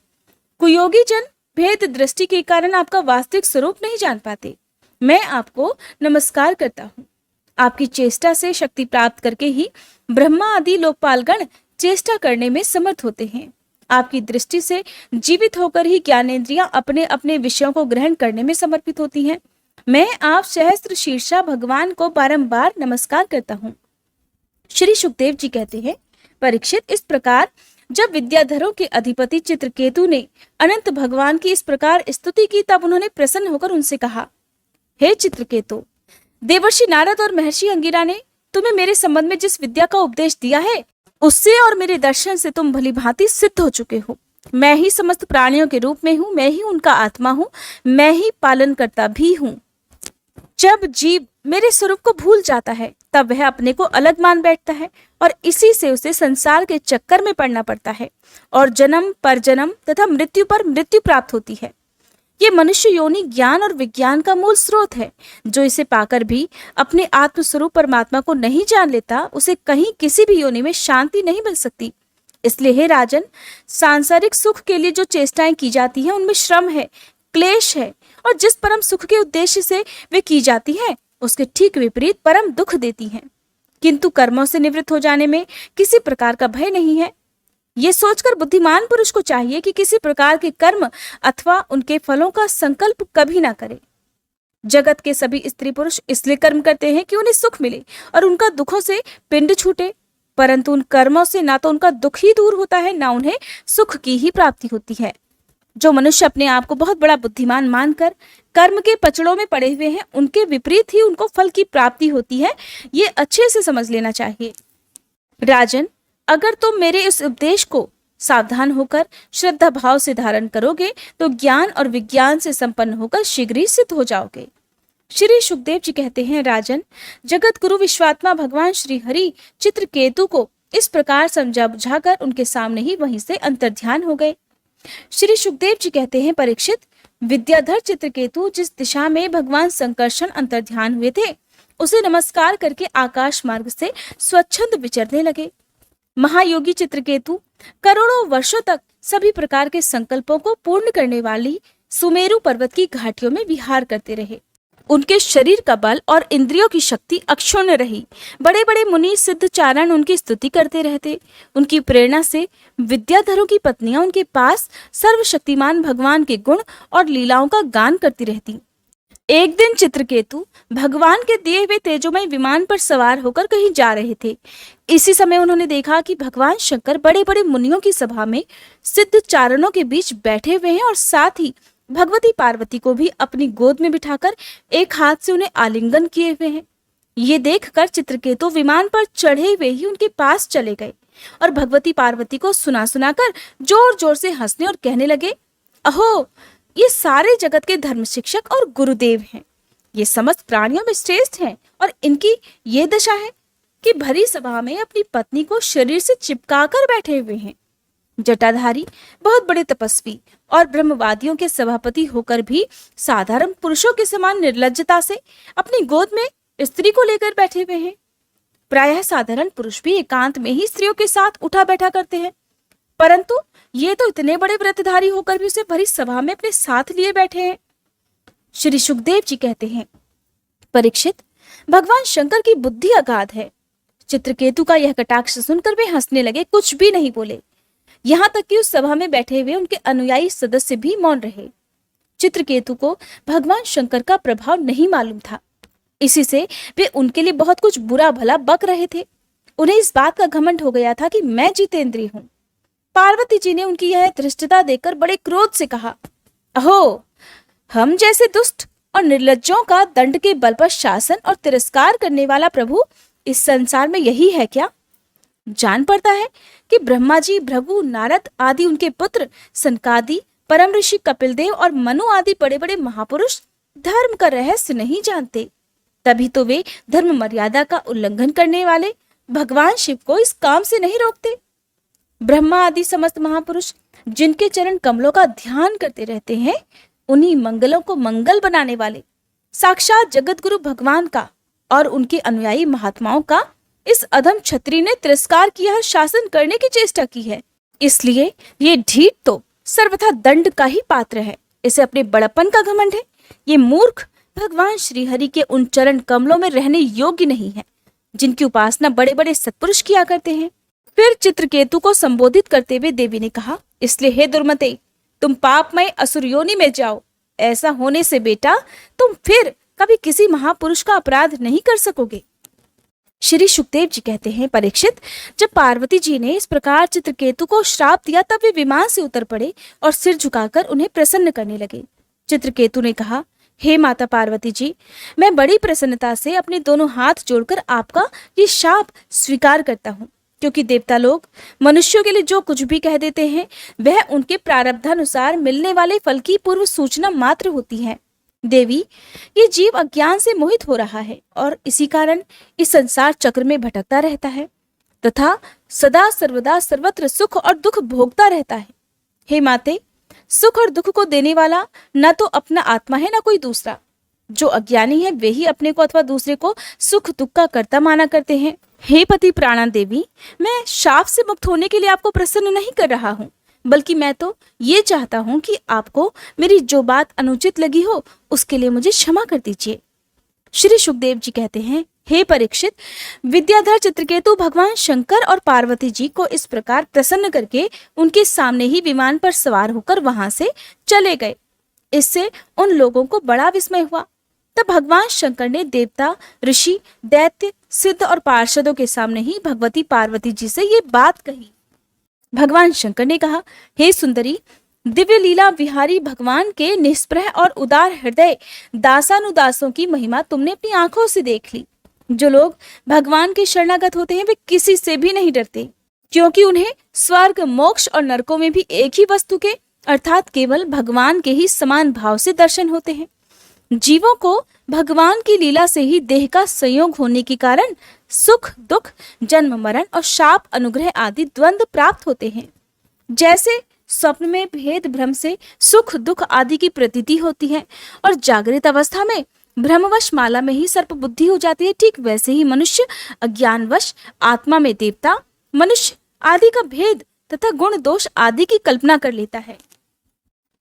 कुयोगी जन भेद दृष्टि के कारण आपका वास्तविक स्वरूप नहीं जान पाते। मैं आपको नमस्कार करता हूँ। आपकी चेष्टा से शक्ति प्राप्त करके ही ब्रह्मा आदि लोकपालगण चेष्टा करने में समर्थ होते हैं। आपकी दृष्टि से जीवित होकर ही ज्ञानेंद्रियां अपने अपने विषयों को ग्रहण करने में समर्पित होती हैं। मैं आप सहस्त्र शीर्षा भगवान को बारंबार नमस्कार करता हूँ। श्री सुखदेव जी कहते हैं, परीक्षित, इस प्रकार जब विद्याधरों के अधिपति चित्रकेतु ने अनंत भगवान की इस प्रकार स्तुति की, तब उन्होंने प्रसन्न होकर उनसे कहा, हे चित्रकेतु, देवर्षि नारद और महर्षि अंगिरा ने तुम्हें मेरे संबंध में जिस विद्या का उपदेश दिया है, उससे और मेरे दर्शन से तुम भली भांति सिद्ध हो चुके हो। मैं ही समस्त प्राणियों के रूप में हूँ, मैं ही उनका आत्मा हूँ, मैं ही पालन करता भी हूँ। जब जीव मेरे स्वरूप को भूल जाता है, तब वह अपने को अलग मान बैठता है और इसी से उसे संसार के चक्कर में पड़ना पड़ता है और जन्म पर जन्म तथा मृत्यु पर मृत्यु प्राप्त होती है। ये मनुष्य योनि ज्ञान और विज्ञान का मूल स्रोत है। जो इसे पाकर भी अपने आत्मस्वरूप परमात्मा को नहीं जान लेता, उसे कहीं किसी भी योनि में शांति नहीं मिल सकती। इसलिए हे राजन, सांसारिक सुख के लिए जो चेष्टाएं की जाती हैं, उनमें श्रम है, क्लेश है, और जिस परम सुख के उद्देश्य से वे की जाती हैं, उसके ठीक विपरीत परम दुख देती हैं। किंतु कर्मों से निवृत्त हो जाने में किसी प्रकार का भय नहीं है। ये सोचकर बुद्धिमान पुरुष को चाहिए कि किसी प्रकार के कर्म अथवा उनके फलों का संकल्प कभी ना करे। जगत के सभी स्त्री पुरुष इसलिए कर्म करते हैं कि उन्हें सुख मिले और उनका दुखों से पिंड छूटे, परंतु उन कर्मों से ना तो उनका दुख ही दूर होता है, ना उन्हें सुख की ही प्राप्ति होती है। जो मनुष्य अपने आप को बहुत बड़ा बुद्धिमान मानकर कर्म के पचड़ों में पड़े हुए हैं, उनके विपरीत ही उनको फल की प्राप्ति होती है। ये अच्छे से समझ लेना चाहिए। राजन, अगर तुम मेरे इस उपदेश को सावधान होकर श्रद्धा भाव से धारण करोगे, तो ज्ञान और विज्ञान से संपन्न होकर शीघ्र ही सिद्ध हो जाओगे। श्री सुखदेव जी कहते हैं, राजन, जगत गुरु विश्वात्मा भगवान श्री हरि चित्रकेतु को इस प्रकार समझा बुझाकर उनके सामने ही वहीं से अंतर्ध्यान हो गए। श्री सुखदेव जी कहते हैं, परीक्षित, विद्याधर चित्रकेतु जिस दिशा में भगवान संकर्षण अंतर्ध्यान हुए थे, उसे नमस्कार करके आकाश मार्ग से स्वच्छंद विचरने लगे। महायोगी चित्रकेतु करोड़ों वर्षों तक सभी प्रकार के संकल्पों को पूर्ण करने वाली सुमेरु पर्वत की घाटियों में विहार करते रहे। उनके शरीर का बल और इंद्रियों की शक्ति अक्षुण्ण रही। बड़े बड़े मुनि सिद्ध चारण उनकी स्तुति करते रहते। उनकी प्रेरणा से विद्याधरों की पत्नियां उनके पास सर्वशक्तिमान भगवान के गुण और लीलाओं का गान करती रहती। एक दिन चित्रकेतु भगवान के दिए हुए तेजोमय विमान पर सवार होकर कहीं जा रहे थे। इसी समय उन्होंने देखा कि भगवान शंकर बड़े बड़े मुनियों की सभा में सिद्ध चारणों के बीच बैठे हुए हैं और साथ ही भगवती पार्वती को भी अपनी गोद में बिठाकर एक हाथ से उन्हें आलिंगन किए हुए हैं। ये देखकर चित्रकेतु विमान पर चढ़े हुए ही उनके पास चले गए और भगवती पार्वती को सुना सुनाकर जोर जोर से हंसने और कहने लगे, अहो, ये सारे जगत के धर्म शिक्षक और गुरुदेव हैं। ये समस्त प्राणियों में श्रेष्ठ हैं और इनकी ये दशा है कि भरी सभा में अपनी पत्नी को शरीर से चिपका कर बैठे हुए हैं। जटाधारी, बहुत बड़े तपस्वी और ब्रह्मवादियों के सभापति होकर भी साधारण पुरुषों के समान निर्लज्जता से अपनी गोद में स्त्री को लेकर बैठे हुए हैं। प्रायः साधारण पुरुष भी एकांत में ही स्त्रियों के साथ उठा बैठा करते हैं, परंतु ये तो इतने बड़े व्रतधारी होकर भी उसे भरी सभा में अपने साथ लिए बैठे हैं। श्री सुखदेव जी कहते हैं, परीक्षित, भगवान शंकर की बुद्धि अगाध है। चित्रकेतु का यह कटाक्ष सुनकर वे हंसने लगे, कुछ भी नहीं बोले। यहाँ तक कि उस सभा में बैठे हुए उनके अनुयायी सदस्य भी मौन रहे। चित्रकेतु को भगवान शंकर का प्रभाव नहीं मालूम था, इसी से वे उनके लिए बहुत कुछ बुरा भला बक रहे थे। उन्हें इस बात का घमंड हो गया था कि मैं जितेंद्रिय हूँ। पार्वती जी ने उनकी यह धृष्टता देखकर बड़े क्रोध से कहा, अहो, हम जैसे दुष्ट और निर्लज्जों का दंड के बल पर शासन और तिरस्कार करने वाला प्रभु इस संसार में यही है क्या? जान पड़ता है कि ब्रह्मा जी, भृगु, नारद आदि उनके पुत्र सनकादि, परम ऋषि कपिलदेव और मनु आदि बड़े बड़े महापुरुष धर्म का रहस्य नहीं जानते। तभी तो वे धर्म मर्यादा का उल्लंघन करने वाले भगवान शिव को इस काम से नहीं रोकते। ब्रह्मा आदि समस्त महापुरुष जिनके चरण कमलों का ध्यान करते रहते हैं, उन्हीं मंगलों को मंगल बनाने वाले साक्षात जगत गुरु भगवान का और उनके अनुयायी महात्माओं का इस अधम छत्री ने तिरस्कार किया है, शासन करने की चेष्टा की है। इसलिए ये ढीठ तो सर्वथा दंड का ही पात्र है। इसे अपने बड़प्पन का घमंड है। ये मूर्ख भगवान श्रीहरि के उन चरण कमलों में रहने योग्य नहीं है जिनकी उपासना बड़े बड़े सत्पुरुष किया करते हैं। फिर चित्रकेतु को संबोधित करते हुए देवी ने कहा, इसलिए हे दुर्मते, तुम पापमय असुर योनि में जाओ। ऐसा होने से बेटा तुम फिर कभी किसी महापुरुष का अपराध नहीं कर सकोगे। श्री सुखदेव जी कहते हैं, परीक्षित, जब पार्वती जी ने इस प्रकार चित्रकेतु को श्राप दिया तब वे विमान से उतर पड़े और सिर झुकाकर उन्हें प्रसन्न करने लगे। चित्रकेतु ने कहा, हे माता पार्वती जी, मैं बड़ी प्रसन्नता से अपने दोनों हाथ जोड़कर आपका ये शाप स्वीकार करता हूँ, क्योंकि देवता लोग मनुष्यों के लिए जो कुछ भी कह देते हैं वह उनके प्रारब्धानुसार मिलने वाले फल की पूर्व सूचना मात्र होती है। देवी, ये जीव अज्ञान से मोहित हो रहा है और इसी कारण इस संसार चक्र में भटकता रहता है तथा सदा सर्वदा सर्वत्र सुख और दुख भोगता रहता है। हे माते, सुख और दुख को देने वाला न तो अपना आत्मा है न कोई दूसरा। जो अज्ञानी है वे ही अपने को अथवा दूसरे को सुख दुख का कर्ता माना करते हैं। हे पति प्राणा देवी, मैं शाप से मुक्त होने के लिए आपको प्रसन्न नहीं कर रहा हूँ, बल्कि मैं तो ये चाहता हूँ कि आपको मेरी जो बात अनुचित लगी हो उसके लिए मुझे क्षमा कर दीजिए। श्री सुखदेव जी कहते हैं, हे परीक्षित, विद्याधर चित्रकेतु भगवान शंकर और पार्वती जी को इस प्रकार प्रसन्न करके उनके सामने ही विमान पर सवार होकर वहां से चले गए। इससे उन लोगों को बड़ा विस्मय हुआ। तब भगवान शंकर ने देवता, ऋषि, दैत्य, सिद्ध और पार्षदों के सामने ही भगवती पार्वती जी से ये बात कही। भगवान शंकर ने कहा, हे सुंदरी, दिव्य लीला विहारी भगवान के निष्प्रह और उदार हृदय दासानुदासों की महिमा तुमने अपनी आंखों से देख ली। जो लोग भगवान के शरणागत होते हैं वे किसी से भी नहीं डरते, क्योंकि उन्हें स्वर्ग, मोक्ष और नरकों में भी एक ही वस्तु के अर्थात केवल भगवान के ही समान भाव से दर्शन होते हैं। जीवों को भगवान की लीला से ही देह का संयोग होने के कारण सुख दुख, जन्म मरण और शाप अनुग्रह आदि द्वंद्व प्राप्त होते हैं। जैसे स्वप्न में भेद भ्रम से सुख दुख आदि की प्रतीति होती है और जागृत अवस्था में भ्रमवश माला में ही सर्प बुद्धि हो जाती है, ठीक वैसे ही मनुष्य अज्ञानवश आत्मा में देवता, मनुष्य आदि का भेद तथा गुण दोष आदि की कल्पना कर लेता है।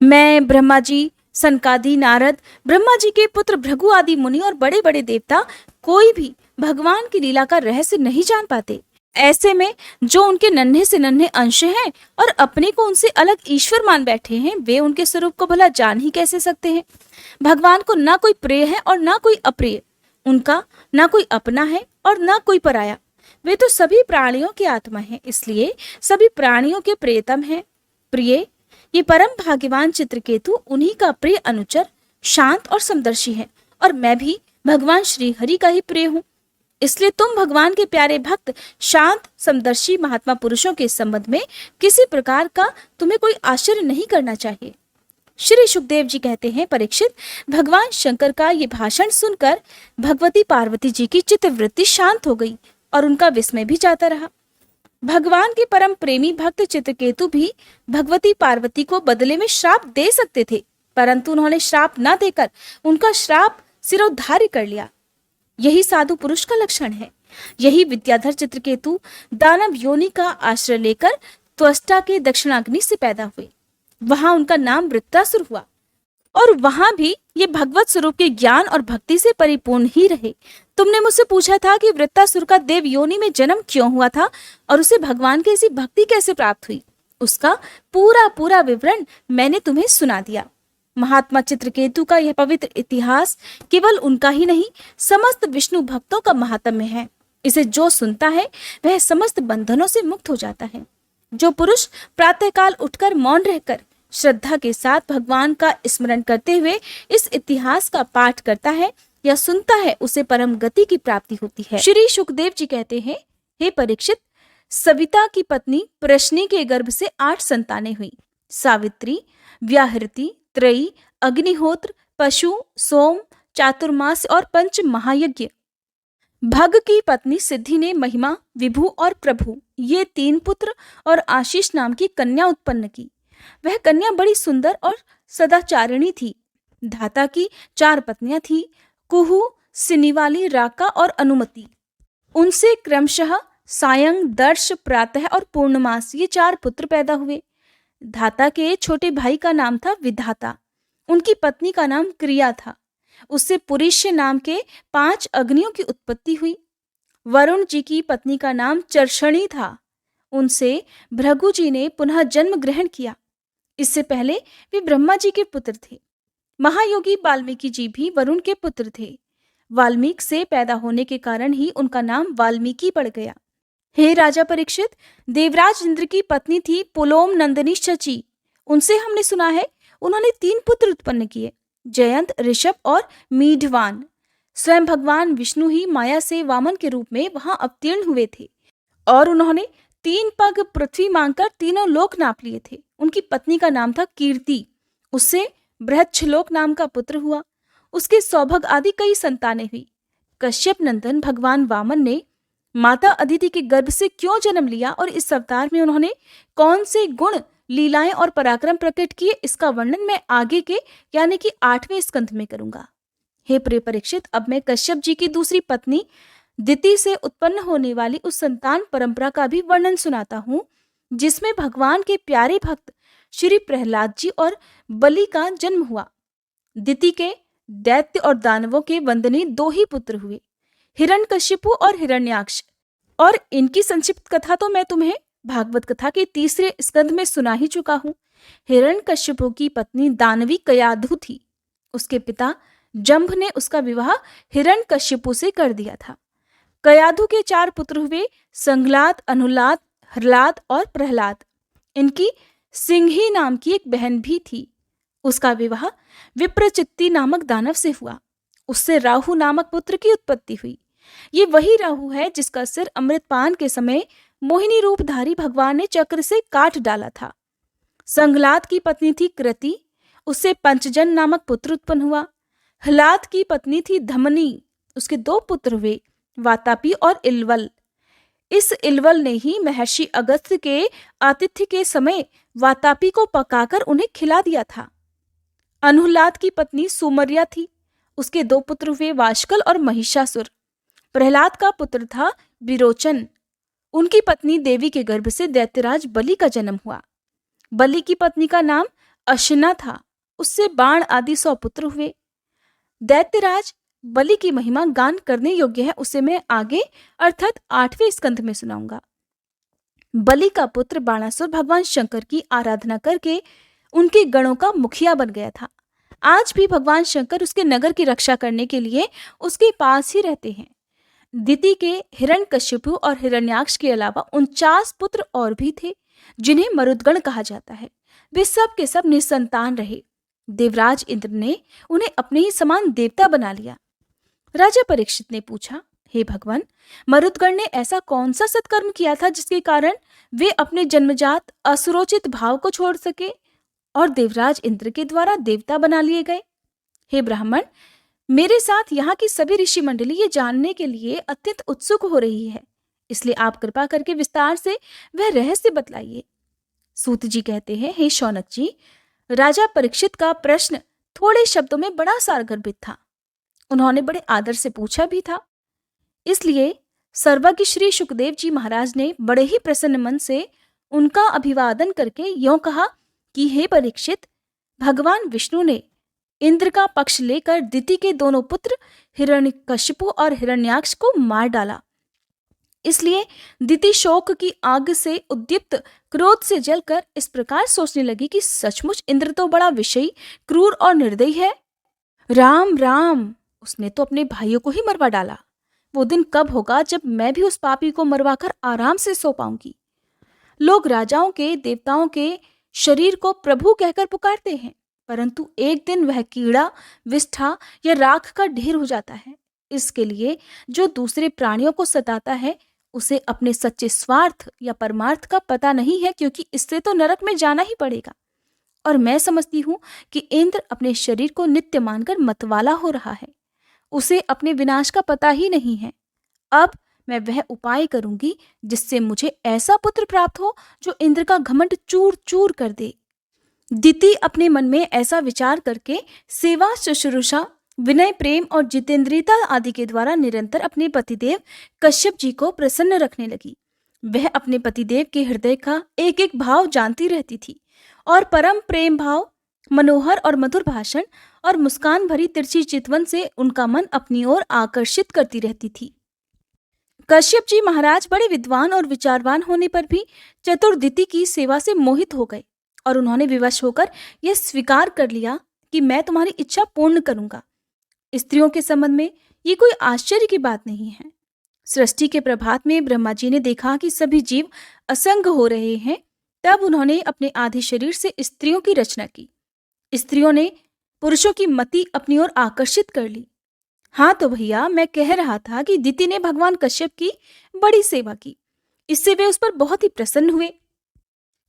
मैं, ब्रह्मा जी, सनकादि, नारद, ब्रह्मा जी के पुत्र भृगु आदि मुनि और बड़े बड़े देवता कोई भी भगवान की लीला का रहस्य नहीं जान पाते। ऐसे में जो उनके नन्हे से नन्हे अंश हैं और अपने को उनसे अलग ईश्वर मान बैठे हैं, वे उनके स्वरूप को भला जान ही कैसे सकते हैं। भगवान को ना कोई प्रिय है और ना कोई अप्रिय, उनका ना कोई अपना है और ना कोई पराया। वे तो सभी प्राणियों की आत्मा है, इसलिए सभी प्राणियों के प्रियतम है। प्रिय, ये परम भाग्यवान चित्रकेतु उन्हीं का प्रिय अनुचर, शांत और समदर्शी है और मैं भी भगवान श्री हरि का ही प्रिय हूँ। इसलिए तुम भगवान के प्यारे भक्त, शांत समदर्शी महात्मा पुरुषों के संबंध में किसी प्रकार का तुम्हें कोई आश्चर्य नहीं करना चाहिए। श्री सुखदेव जी कहते हैं, परीक्षित, भगवान शंकर का ये भाषण सुनकर भगवती पार्वती जी की चित्तवृत्ति शांत हो गई और उनका विस्मय भी जाता रहा। भगवान के परम प्रेमी भक्त चित्रकेतु भी भगवती पार्वती को बदले में श्राप दे सकते थे, परंतु उन्होंने श्राप न देकर उनका श्राप सिरोधार्य कर लिया। यही साधु पुरुष का लक्षण है। यही विद्याधर चित्रकेतु दानव योनि का आश्रय लेकर त्वष्टा के दक्षिणाग्नि से पैदा हुए। वहां उनका नाम वृत्रासुर हुआ और वहां भी ये भगवत स्वरूप के ज्ञान और भक्ति से परिपूर्ण ही रहे। तुमने मुझसे पूछा था कि वृत्रासुर का देव योनि में जन्म क्यों हुआ था और उसे भगवान की ऐसी भक्ति कैसे प्राप्त हुई। उसका पूरा पूरा विवरण मैंने तुम्हें सुना दिया। महात्मा चित्रकेतु का यह पवित्र इतिहास केवल उनका ही नहीं, समस्त विष्णु भक्तों का महात्म्य है। इसे जो सुनता है वह समस्त बंधनों से मुक्त हो जाता है। जो पुरुष प्रातःकाल उठकर मौन रहकर श्रद्धा के साथ भगवान का स्मरण करते हुए इस इतिहास का पाठ करता है या सुनता है, उसे परम गति की प्राप्ति होती है। श्री सुखदेव जी कहते हैं, हे परीक्षित, सविता की पत्नी प्रश्नि के गर्भ से 8 संतानें हुई। सावित्री, व्याहृति, त्रयी, अग्निहोत्र, पशु, सोम, चातुर्मास और पंच महायज्ञ। भग की पत्नी सिद्धि ने महिमा, विभु और प्रभु ये 3 पुत्र और आशीष नाम की कन्या उत्पन्न की। वह कन्या बड़ी सुंदर और सदाचारिणी थी। धाता की 4 पत्नियां थी, कुहू, सिनिवाली, राका और अनुमति। उनसे क्रमशः सायं, दर्श, प्रातः और पूर्णमास ये 4 पुत्र पैदा हुए। धाता के छोटे भाई का नाम था विधाता। उनकी पत्नी का नाम क्रिया था। उससे पुरुष्य नाम के 5 अग्नियों की उत्पत्ति हुई। वरुण जी की पत्नी का नाम चर्षणी था। उनसे भृगु जी ने पुनः जन्म ग्रहण किया। इससे पहले वे ब्रह्मा जी के पुत्र थे। महायोगी वाल्मीकि जी भी वरुण के पुत्र थे। वाल्मीकि से पैदा होने के कारण ही उनका नाम वाल्मीकि पड़ गया। हे राजा परीक्षित, देवराज इंद्र की पत्नी थी पुलोम नंदिनी शची। उनसे हमने सुना है उन्होंने 3 पुत्र उत्पन्न किए, जयंत, ऋषभ और मीढवान। स्वयं भगवान विष्णु ही माया से वामन के रूप में वहां अवतीर्ण हुए थे और उन्होंने 3 पग पृथ्वी मांगकर तीनों लोक नाप लिए थे। उनकी पत्नी का नाम था कीर्ति। उससे बृहच्छलोक नाम का पुत्र हुआ। उसके सौभग आदि कई संतानें हुई। कश्यप नंदन भगवान वामन ने माता अदिति के गर्भ से क्यों जन्म लिया और इस अवतार में उन्होंने कौन से गुण, लीलाएं और पराक्रम प्रकट किए, इसका वर्णन मैं आगे के यानी कि 8वें स्कंध में करूंगा। हे प्रिय परीक्षित, अब मैं कश्यप जी की दूसरी पत्नी दिति से उत्पन्न होने वाली उस संतान परंपरा का भी वर्णन सुनाता हूं, जिसमें भगवान के प्यारे भक्त श्री प्रहलाद जी और बलि का जन्म हुआ। दिति के दैत्य और दानवों के वंदनीय 2 ही पुत्र हुए, हिरण्यकशिपु और हिरण्याक्ष। और इनकी संक्षिप्त कथा तो मैं तुम्हें भागवत कथा के 3रे स्कंध में सुना ही चुका हूं। हिरण्यकशिपु की पत्नी दानवी कयाधु थी। उसके पिता जंभ ने उसका विवाह हिरण्यकशिपु से कर दिया था। कयाधु के 4 पुत्र हुए, संघलाद, अनुलाद, हरलाद और प्रहलाद। इनकी सिंही नाम की एक बहन भी थी। उसका विवाह विप्रचित्ति नामक दानव से हुआ। उससे राहु नामक पुत्र की उत्पत्ति हुई। ये वही राहु है जिसका सिर अमृतपान के समय मोहिनी रूपधारी भगवान ने चक्र से काट डाला था। संघलाद की पत्नी थी कृति। उससे पंचजन नामक पुत्र उत्पन्न हुआ। हलाद की पत्नी थी धमनी। उसके 2 पुत्र हुए, वातापी और इलवल। इस इलवल ने ही महर्षि अगस्त्य के आतिथ्य के समय वातापी को पकाकर उन्हें खिला दिया था। अनुहलाद की पत्नी सुमर्या थी। उसके 2 पुत्र हुए, वाशकल और महिषासुर। प्रहलाद का पुत्र था विरोचन। उनकी पत्नी देवी के गर्भ से दैत्यराज बलि का जन्म हुआ। बलि की पत्नी का नाम अशना था। उससे बाण आदि 100 पुत्र हुए। दैत्यराज बलि की महिमा गान करने योग्य है, उसे मैं आगे अर्थात 8वें स्कंध में सुनाऊंगा। बलि का पुत्र बाणासुर भगवान शंकर की आराधना करके उनके गणों का मुखिया बन गया था। आज भी भगवान शंकर उसके नगर की रक्षा करने के लिए उसके पास ही रहते हैं। दिति के हिरण्यकशिपु और हिरण्याक्ष के अलावा 49 पुत्र और भी थे, जिन्हें मरुदगण कहा जाता है। वे सब के सब निसंतान रहे। देवराज इंद्र ने उन्हें अपने ही समान देवता बना लिया। राजा परीक्षित ने पूछा, हे भगवान, मरुदगण ने ऐसा कौन सा सत्कर्म किया था जिसके कारण वे अपने जन्मजात असुरोचित भाव को छोड़ सके और देवराज इंद्र के द्वारा देवता बना लिए गए? हे ब्राह्मण, मेरे साथ यहाँ की सभी ऋषि मंडली ये जानने के लिए अत्यंत उत्सुक हो रही है, इसलिए आप कृपा करके विस्तार से वह रहस्य बतलाइए। सूत जी कहते हैं, हे शौनक जी, राजा परीक्षित का प्रश्न थोड़े शब्दों में बड़ा सारगर्भित था। उन्होंने बड़े आदर से पूछा भी था, इसलिए सर्वज्ञ श्री सुखदेव जी महाराज ने बड़े ही प्रसन्न मन से उनका अभिवादन करके यों कहा कि हे परीक्षित, भगवान विष्णु ने इंद्र का पक्ष लेकर दिति के दोनों पुत्र हिरण्यकशिपु और हिरण्याक्ष को मार डाला। इसलिए दिति शोक की आग से उद्दीप्त क्रोध से जलकर इस प्रकार सोचने लगी कि सचमुच इंद्र तो बड़ा विषयी, क्रूर और निर्दयी है। राम राम, उसने तो अपने भाइयों को ही मरवा डाला। वो दिन कब होगा जब मैं भी उस पापी को मरवाकर आराम से सो पाऊंगी। लोग राजाओं के, देवताओं के शरीर को प्रभु कहकर पुकारते हैं, परंतु एक दिन वह कीड़ा, विष्ठा या राख का ढेर हो जाता है। इसके लिए जो दूसरे प्राणियों को सताता है उसे अपने सच्चे स्वार्थ या परमार्थ का पता नहीं है, क्योंकि इससे तो नरक में जाना ही पड़ेगा। और मैं समझती हूँ कि इंद्र अपने शरीर को नित्य मानकर मतवाला हो रहा है। उसे अपने विनाश का पता ही नहीं है। अब मैं वह उपाय करूंगी जिससे मुझे ऐसा पुत्र प्राप्त हो जो इंद्र का घमंड चूर चूर कर दे। दिति अपने मन में ऐसा विचार करके सेवा, शुश्रूषा, विनय, प्रेम और जितेंद्रियता आदि के द्वारा निरंतर अपने पतिदेव कश्यप जी को प्रसन्न रखने लगी। वह अपने पतिदेव के हृदय का एक एक भाव जानती रहती थी और परम प्रेम भाव, मनोहर और मधुर भाषण और मुस्कान भरी तिरछी चितवन से उनका मन अपनी ओर आकर्षित करती रहती थी। कश्यप जी महाराज बड़े विद्वान और विचारवान होने पर भी चतुर दिति की सेवा से मोहित हो गए और उन्होंने विवश होकर यह स्वीकार कर लिया कि मैं तुम्हारी इच्छा पूर्ण करूंगा। स्त्रियों के संबंध में ये कोई आश्चर्य की बात नहीं है। सृष्टि के प्रभात में ब्रह्मा जी ने देखा कि सभी जीव असंग हो रहे हैं, तब उन्होंने अपने आधे शरीर से स्त्रियों की रचना की। स्त्रियों ने पुरुषों की मति अपनी ओर आकर्षित कर ली। हाँ तो भैया, मैं कह रहा था कि दिति ने भगवान कश्यप की बड़ी सेवा की, इससे वे उस पर बहुत ही प्रसन्न हुए।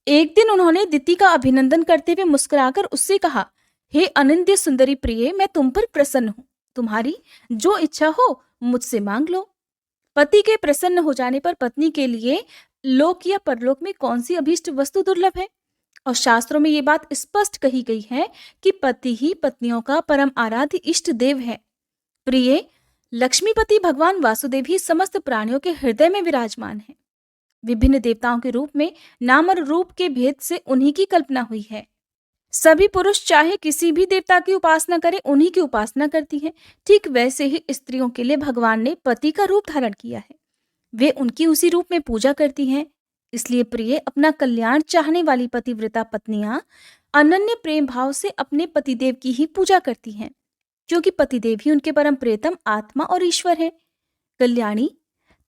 एक दिन उन्होंने दिति का अभिनंदन करते हुए मुस्कुराकर उससे कहा, हे अनंत सुंदरी प्रिय, मैं तुम पर प्रसन्न हूं। तुम्हारी जो इच्छा हो मुझसे मांग लो। पति के प्रसन्न हो जाने पर पत्नी के लिए लोक या परलोक में कौन सी अभीष्ट वस्तु दुर्लभ है? और शास्त्रों में ये बात स्पष्ट कही गई है कि पति ही पत्नियों का परम आराध्य इष्ट देव है। प्रिय, लक्ष्मीपति भगवान वासुदेव ही समस्त प्राणियों के हृदय में विराजमान है। विभिन्न देवताओं के रूप में नाम और रूप के भेद से उन्हीं की कल्पना हुई है। सभी पुरुष चाहे किसी भी देवता की उपासना करें, उन्हीं की उपासना करती हैं। ठीक वैसे ही स्त्रियों के लिए भगवान ने पति का रूप धारण किया है। वे उनकी उसी रूप में पूजा करती हैं। इसलिए प्रिय, अपना कल्याण चाहने वाली पतिव्रता पत्नियां अनन्य प्रेम भाव से अपने पतिदेव की ही पूजा करती हैं, क्योंकि पतिदेव ही उनके परम प्रियतम आत्मा और ईश्वर है। कल्याणी,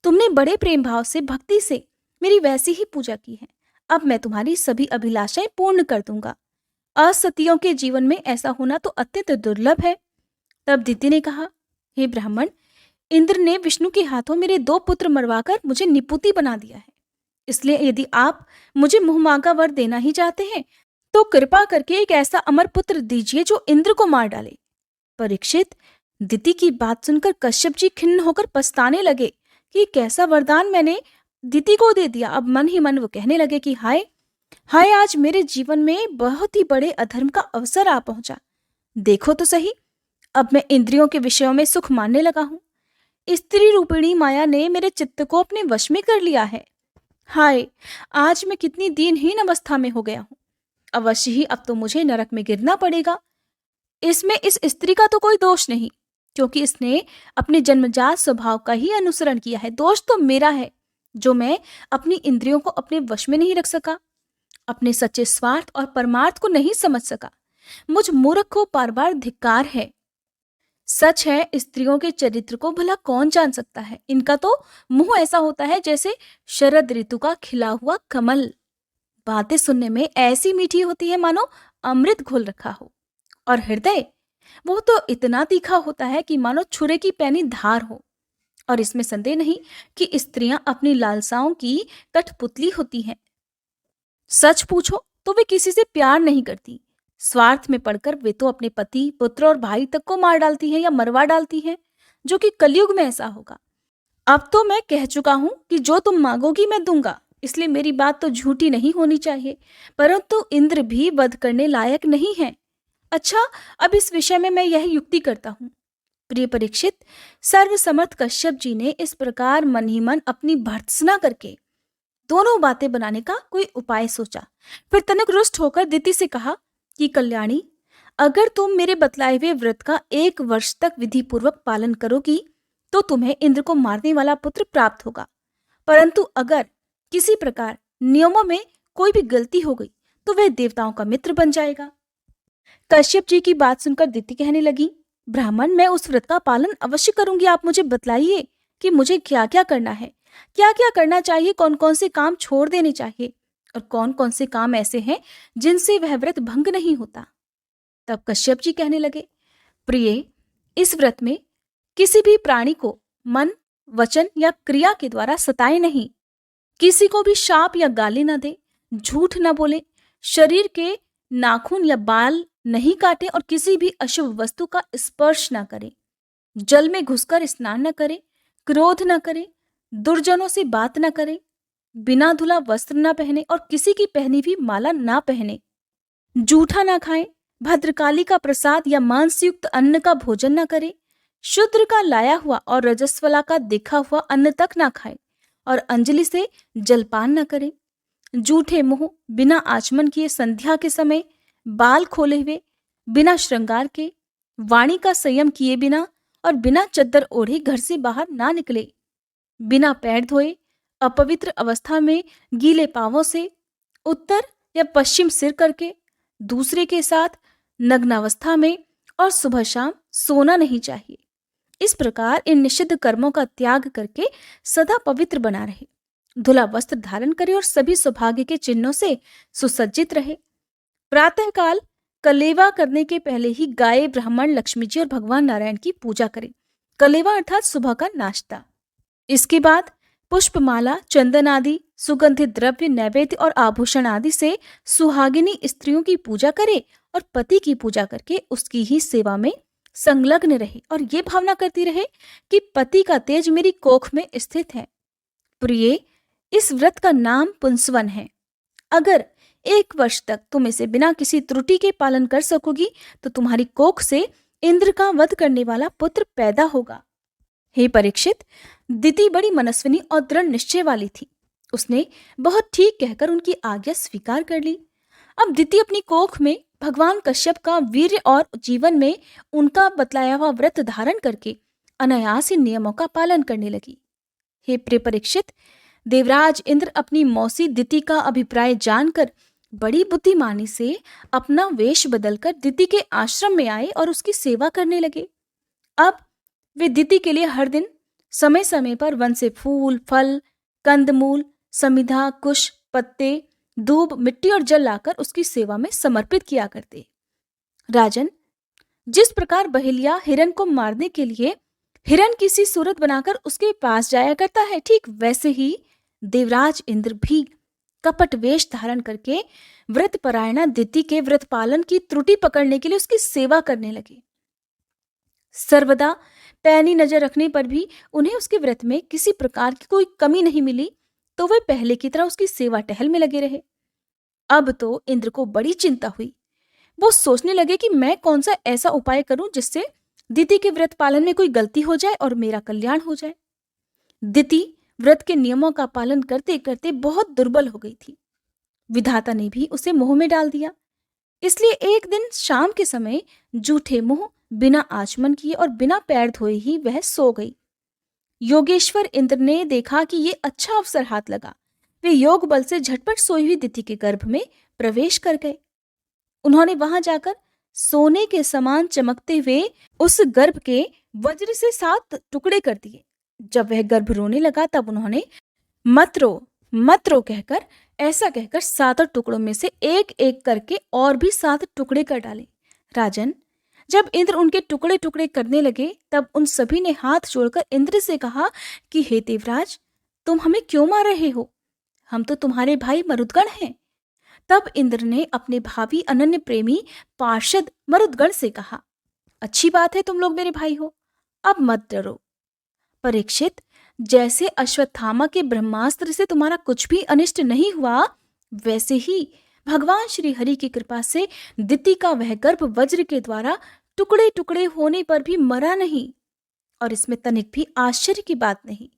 तुमने बड़े प्रेम भाव से, भक्ति से मेरी वैसी ही पूजा की है। अब मैं तुम्हारी सभी अभिलाषाएं पूर्ण कर दूंगा। असतियों के जीवन में ऐसा होना तो अत्यंत दुर्लभ है। तब दिति ने कहा, हे ब्राह्मण, इंद्र ने विष्णु के हाथों मेरे 2 पुत्र मरवाकर मुझे निपुति बना दिया है। इसलिए यदि आप मुझे मुहमांगा वर देना ही चाहते हैं तो कृपा करके एक ऐसा अमर पुत्र दीजिए जो इंद्र को मार डाले। परीक्षित, दिति की बात सुनकर कश्यप जी खिन्न होकर पछताने लगे कि कैसा वरदान मैंने दिति को दे दिया। अब मन ही मन वो कहने लगे कि हाय हाय, आज मेरे जीवन में बहुत ही बड़े अधर्म का अवसर आ पहुंचा। देखो तो सही, अब मैं इंद्रियों के विषयों में सुख मानने लगा हूं। स्त्री रूपिणी माया ने मेरे चित्त को अपने वश में कर लिया है। हाय, आज मैं कितनी दीनहीन अवस्था में हो गया हूं। अवश्य ही अब तो मुझे नरक में गिरना पड़ेगा। इसमें इस स्त्री का तो कोई दोष नहीं, क्योंकि इसने अपने जन्मजात स्वभाव का ही अनुसरण किया है। दोष तो मेरा है, जो मैं अपनी इंद्रियों को अपने वश में नहीं रख सका, अपने सच्चे स्वार्थ और परमार्थ को नहीं समझ सका। मुझ मूर्ख को बार बार धिक्कार है। सच है, स्त्रियों के चरित्र को भला कौन जान सकता है। इनका तो मुंह ऐसा होता है जैसे शरद ऋतु का खिला हुआ कमल। बातें सुनने में ऐसी मीठी होती है मानो अमृत घोल रखा हो, और हृदय वो तो इतना तीखा होता है कि मानो छुरे की पैनी धार हो। और इसमें संदेह नहीं कि स्त्रियां अपनी लालसाओं की कठपुतली होती हैं। सच पूछो तो वे किसी से प्यार नहीं करती। स्वार्थ में पड़कर वे तो अपने पति, पुत्र और भाई तक को मार डालती हैं या मरवा डालती हैं, जो कि कलयुग में ऐसा होगा। अब तो मैं कह चुका हूं कि जो तुम मांगोगी मैं दूंगा, इसलिए मेरी बात तो झूठी नहीं होनी चाहिए। परंतु इंद्र भी वध करने लायक नहीं है। अच्छा, अब इस विषय में मैं यह युक्ति करता हूँ। प्रिय परीक्षित, सर्वसमर्थ कश्यप जी ने इस प्रकार मन ही मन अपनी भर्त्सना करके दोनों बातें बनाने का कोई उपाय सोचा। फिर तनिक रुष्ट होकर दिति से कहा कि कल्याणी, अगर तुम मेरे बतलाए हुए व्रत का 1 वर्ष तक विधि पूर्वक पालन करोगी तो तुम्हें इंद्र को मारने वाला पुत्र प्राप्त होगा। परंतु अगर किसी प्रकार नियमों में कोई भी गलती हो गई तो वह देवताओं का मित्र बन जाएगा। कश्यप जी की बात सुनकर दिति कहने लगी, ब्राह्मण, मैं उस व्रत का पालन अवश्य करूंगी। आप मुझे बतलाइए कि मुझे क्या क्या करना है, क्या क्या करना चाहिए, कौन कौन से काम छोड़ देने चाहिए और कौन कौन से काम ऐसे हैं जिनसे वह व्रत भंग नहीं होता। तब कश्यप जी कहने लगे, प्रिय, इस व्रत में किसी भी प्राणी को मन, वचन या क्रिया के द्वारा सताए नहीं, किसी को भी शाप या गाली न दे, झूठ न बोले, शरीर के नाखून या बाल नहीं काटे और किसी भी अशुभ वस्तु का स्पर्श न करे, जल में घुसकर स्नान न करे, क्रोध न करे, दुर्जनों से बात न करे, बिना धुला वस्त्र न पहने और किसी की पहनी हुई माला न पहने, जूठा न खाए, भद्रकाली का प्रसाद या मांस युक्त अन्न का भोजन न करे, शूद्र का लाया हुआ और रजस्वला का देखा हुआ अन्न तक न खाए और अंजलि से जलपान न करे, जूठे मुंह, बिना आचमन किए संध्या के समय, बाल खोले हुए, बिना श्रृंगार के, वाणी का संयम किए बिना और बिना चद्दर ओढ़े घर से बाहर ना निकले, बिना पैर धोए, अपवित्र अवस्था में गीले पांवों से, उत्तर या पश्चिम सिर करके, दूसरे के साथ नग्नावस्था में और सुबह शाम सोना नहीं चाहिए। इस प्रकार इन निषिद्ध कर्मों का त्याग करके सदा पवित्र बना रहे, धुला वस्त्र धारण करे और सभी सौभाग्य के चिन्हों से सुसज्जित रहे। प्रातःकाल कलेवा करने के पहले ही गाय, ब्राह्मण, लक्ष्मी जी और भगवान नारायण की पूजा करें। कलेवा अर्थात सुबह का नाश्ता। इसके बाद पुष्पमाला, चंदन आदि सुगंधित द्रव्य, नैवेद्य और आभूषण आदि से सुहागिनी स्त्रियों की पूजा करे और पति की पूजा करके उसकी ही सेवा में संलग्न रहे और ये भावना करती रहे कि पति का तेज मेरी कोख में स्थित है। प्रिय, इस व्रत का नाम पुंसवन है। अगर 1 वर्ष तक तुम इसे बिना किसी त्रुटि के पालन कर सकोगी तो तुम्हारी कोख से इंद्र का वध करने वाला पुत्र पैदा होगा। हे परीक्षित, दिति बड़ी मनस्विनी और दृढ़ निश्चय वाली थी। उसने बहुत ठीक कहकर उनकी आज्ञा स्वीकार कर ली। अब दिति अपनी कोख में भगवान कश्यप का वीर्य और जीवन में उनका बतलाया हुआ व्रत धारण करके अनायास ही नियमों का पालन करने लगी। हे प्रिय परीक्षित, देवराज इंद्र अपनी मौसी दिति का अभिप्राय जानकर बड़ी बुद्धिमानी से अपना वेश बदलकर दिति के आश्रम में आए और उसकी सेवा करने लगे। अब वे दिति के लिए हर दिन समय समय पर वन से फूल, फल, कंदमूल, समिधा, कुश, पत्ते, दूब, मिट्टी और जल लाकर उसकी सेवा में समर्पित किया करते। राजन, जिस प्रकार बहेलिया हिरन को मारने के लिए हिरन की सी सूरत बनाकर उसके पास जाया करता है, ठीक वैसे ही देवराज इंद्र भी कपट वेश धारण करके व्रतपरायणा दिति के व्रत पालन की त्रुटि पकड़ने के लिए उसकी सेवा करने लगे। सर्वदा पैनी नजर रखने पर भी उन्हें उसके व्रत में किसी प्रकार की कोई कमी नहीं मिली, तो वे पहले की तरह उसकी सेवा टहल में लगे रहे। अब तो इंद्र को बड़ी चिंता हुई। वो सोचने लगे कि मैं कौन सा ऐसा उपाय करूं जिससे दिति के व्रत पालन में कोई गलती हो जाए और मेरा कल्याण हो जाए। दिति व्रत के नियमों का पालन करते करते बहुत दुर्बल हो गई थी। विधाता ने भी उसे मोह में डाल दिया। इसलिए एक दिन शाम के समय जूठे मुंह, बिना आचमन किए और बिना पैर धोए ही वह सो गई। योगेश्वर इंद्र ने देखा कि ये अच्छा अवसर हाथ लगा। वे योग बल से झटपट सोई हुई दिति के गर्भ में प्रवेश कर गए। उन्होंने वहां जाकर सोने के समान चमकते हुए उस गर्भ के वज्र से 7 टुकड़े कर दिए। जब वह गर्भ रोने लगा तब उन्होंने मत रो, मत रो कहकर, ऐसा कहकर 7 टुकड़ों में से एक एक करके और भी 7 टुकड़े कर डाले। राजन, जब इंद्र उनके टुकड़े टुकड़े करने लगे तब उन सभी ने हाथ जोड़कर इंद्र से कहा कि हे देवराज, तुम हमें क्यों मार रहे हो? हम तो तुम्हारे भाई मरुदगण हैं। तब इंद्र ने अपने भावी अनन्य प्रेमी पार्षद मरुदगण से कहा, अच्छी बात है, तुम लोग मेरे भाई हो, अब मत डरो। परीक्षित, जैसे अश्वत्थामा के ब्रह्मास्त्र से तुम्हारा कुछ भी अनिष्ट नहीं हुआ, वैसे ही भगवान श्री हरि की कृपा से दिति का वह गर्भ वज्र के द्वारा टुकड़े टुकड़े होने पर भी मरा नहीं। और इसमें तनिक भी आश्चर्य की बात नहीं,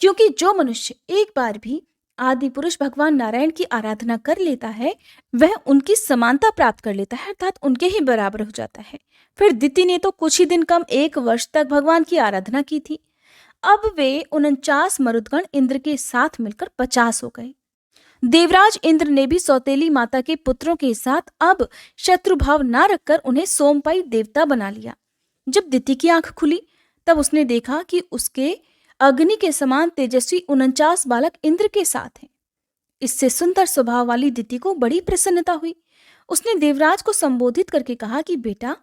क्योंकि जो मनुष्य एक बार भी आदि पुरुष भगवान नारायण की आराधना कर लेता है, वह उनकी समानता प्राप्त कर लेता है, अर्थात उनके ही बराबर हो जाता है। फिर दिति ने तो कुछ ही दिन कम 1 वर्ष तक भगवान की आराधना की थी। अब वे 49 मरुदगण इंद्र के साथ मिलकर 50 हो गए। देवराज इंद्र ने भी सौतेली माता के पुत्रों के साथ अब शत्रुभाव न रखकर उन्हें सोमपाई देवता बना लिया। जब दिति की आंख खुली तब उसने देखा कि उसके अग्नि के समान तेजस्वी 49 बालक इंद्र के साथ हैं। इससे सुंदर स्वभाव वाली दिति को बड़ी प्रसन्नता हुई। उसने देवराज को संबोधित करके कहा कि बेटा,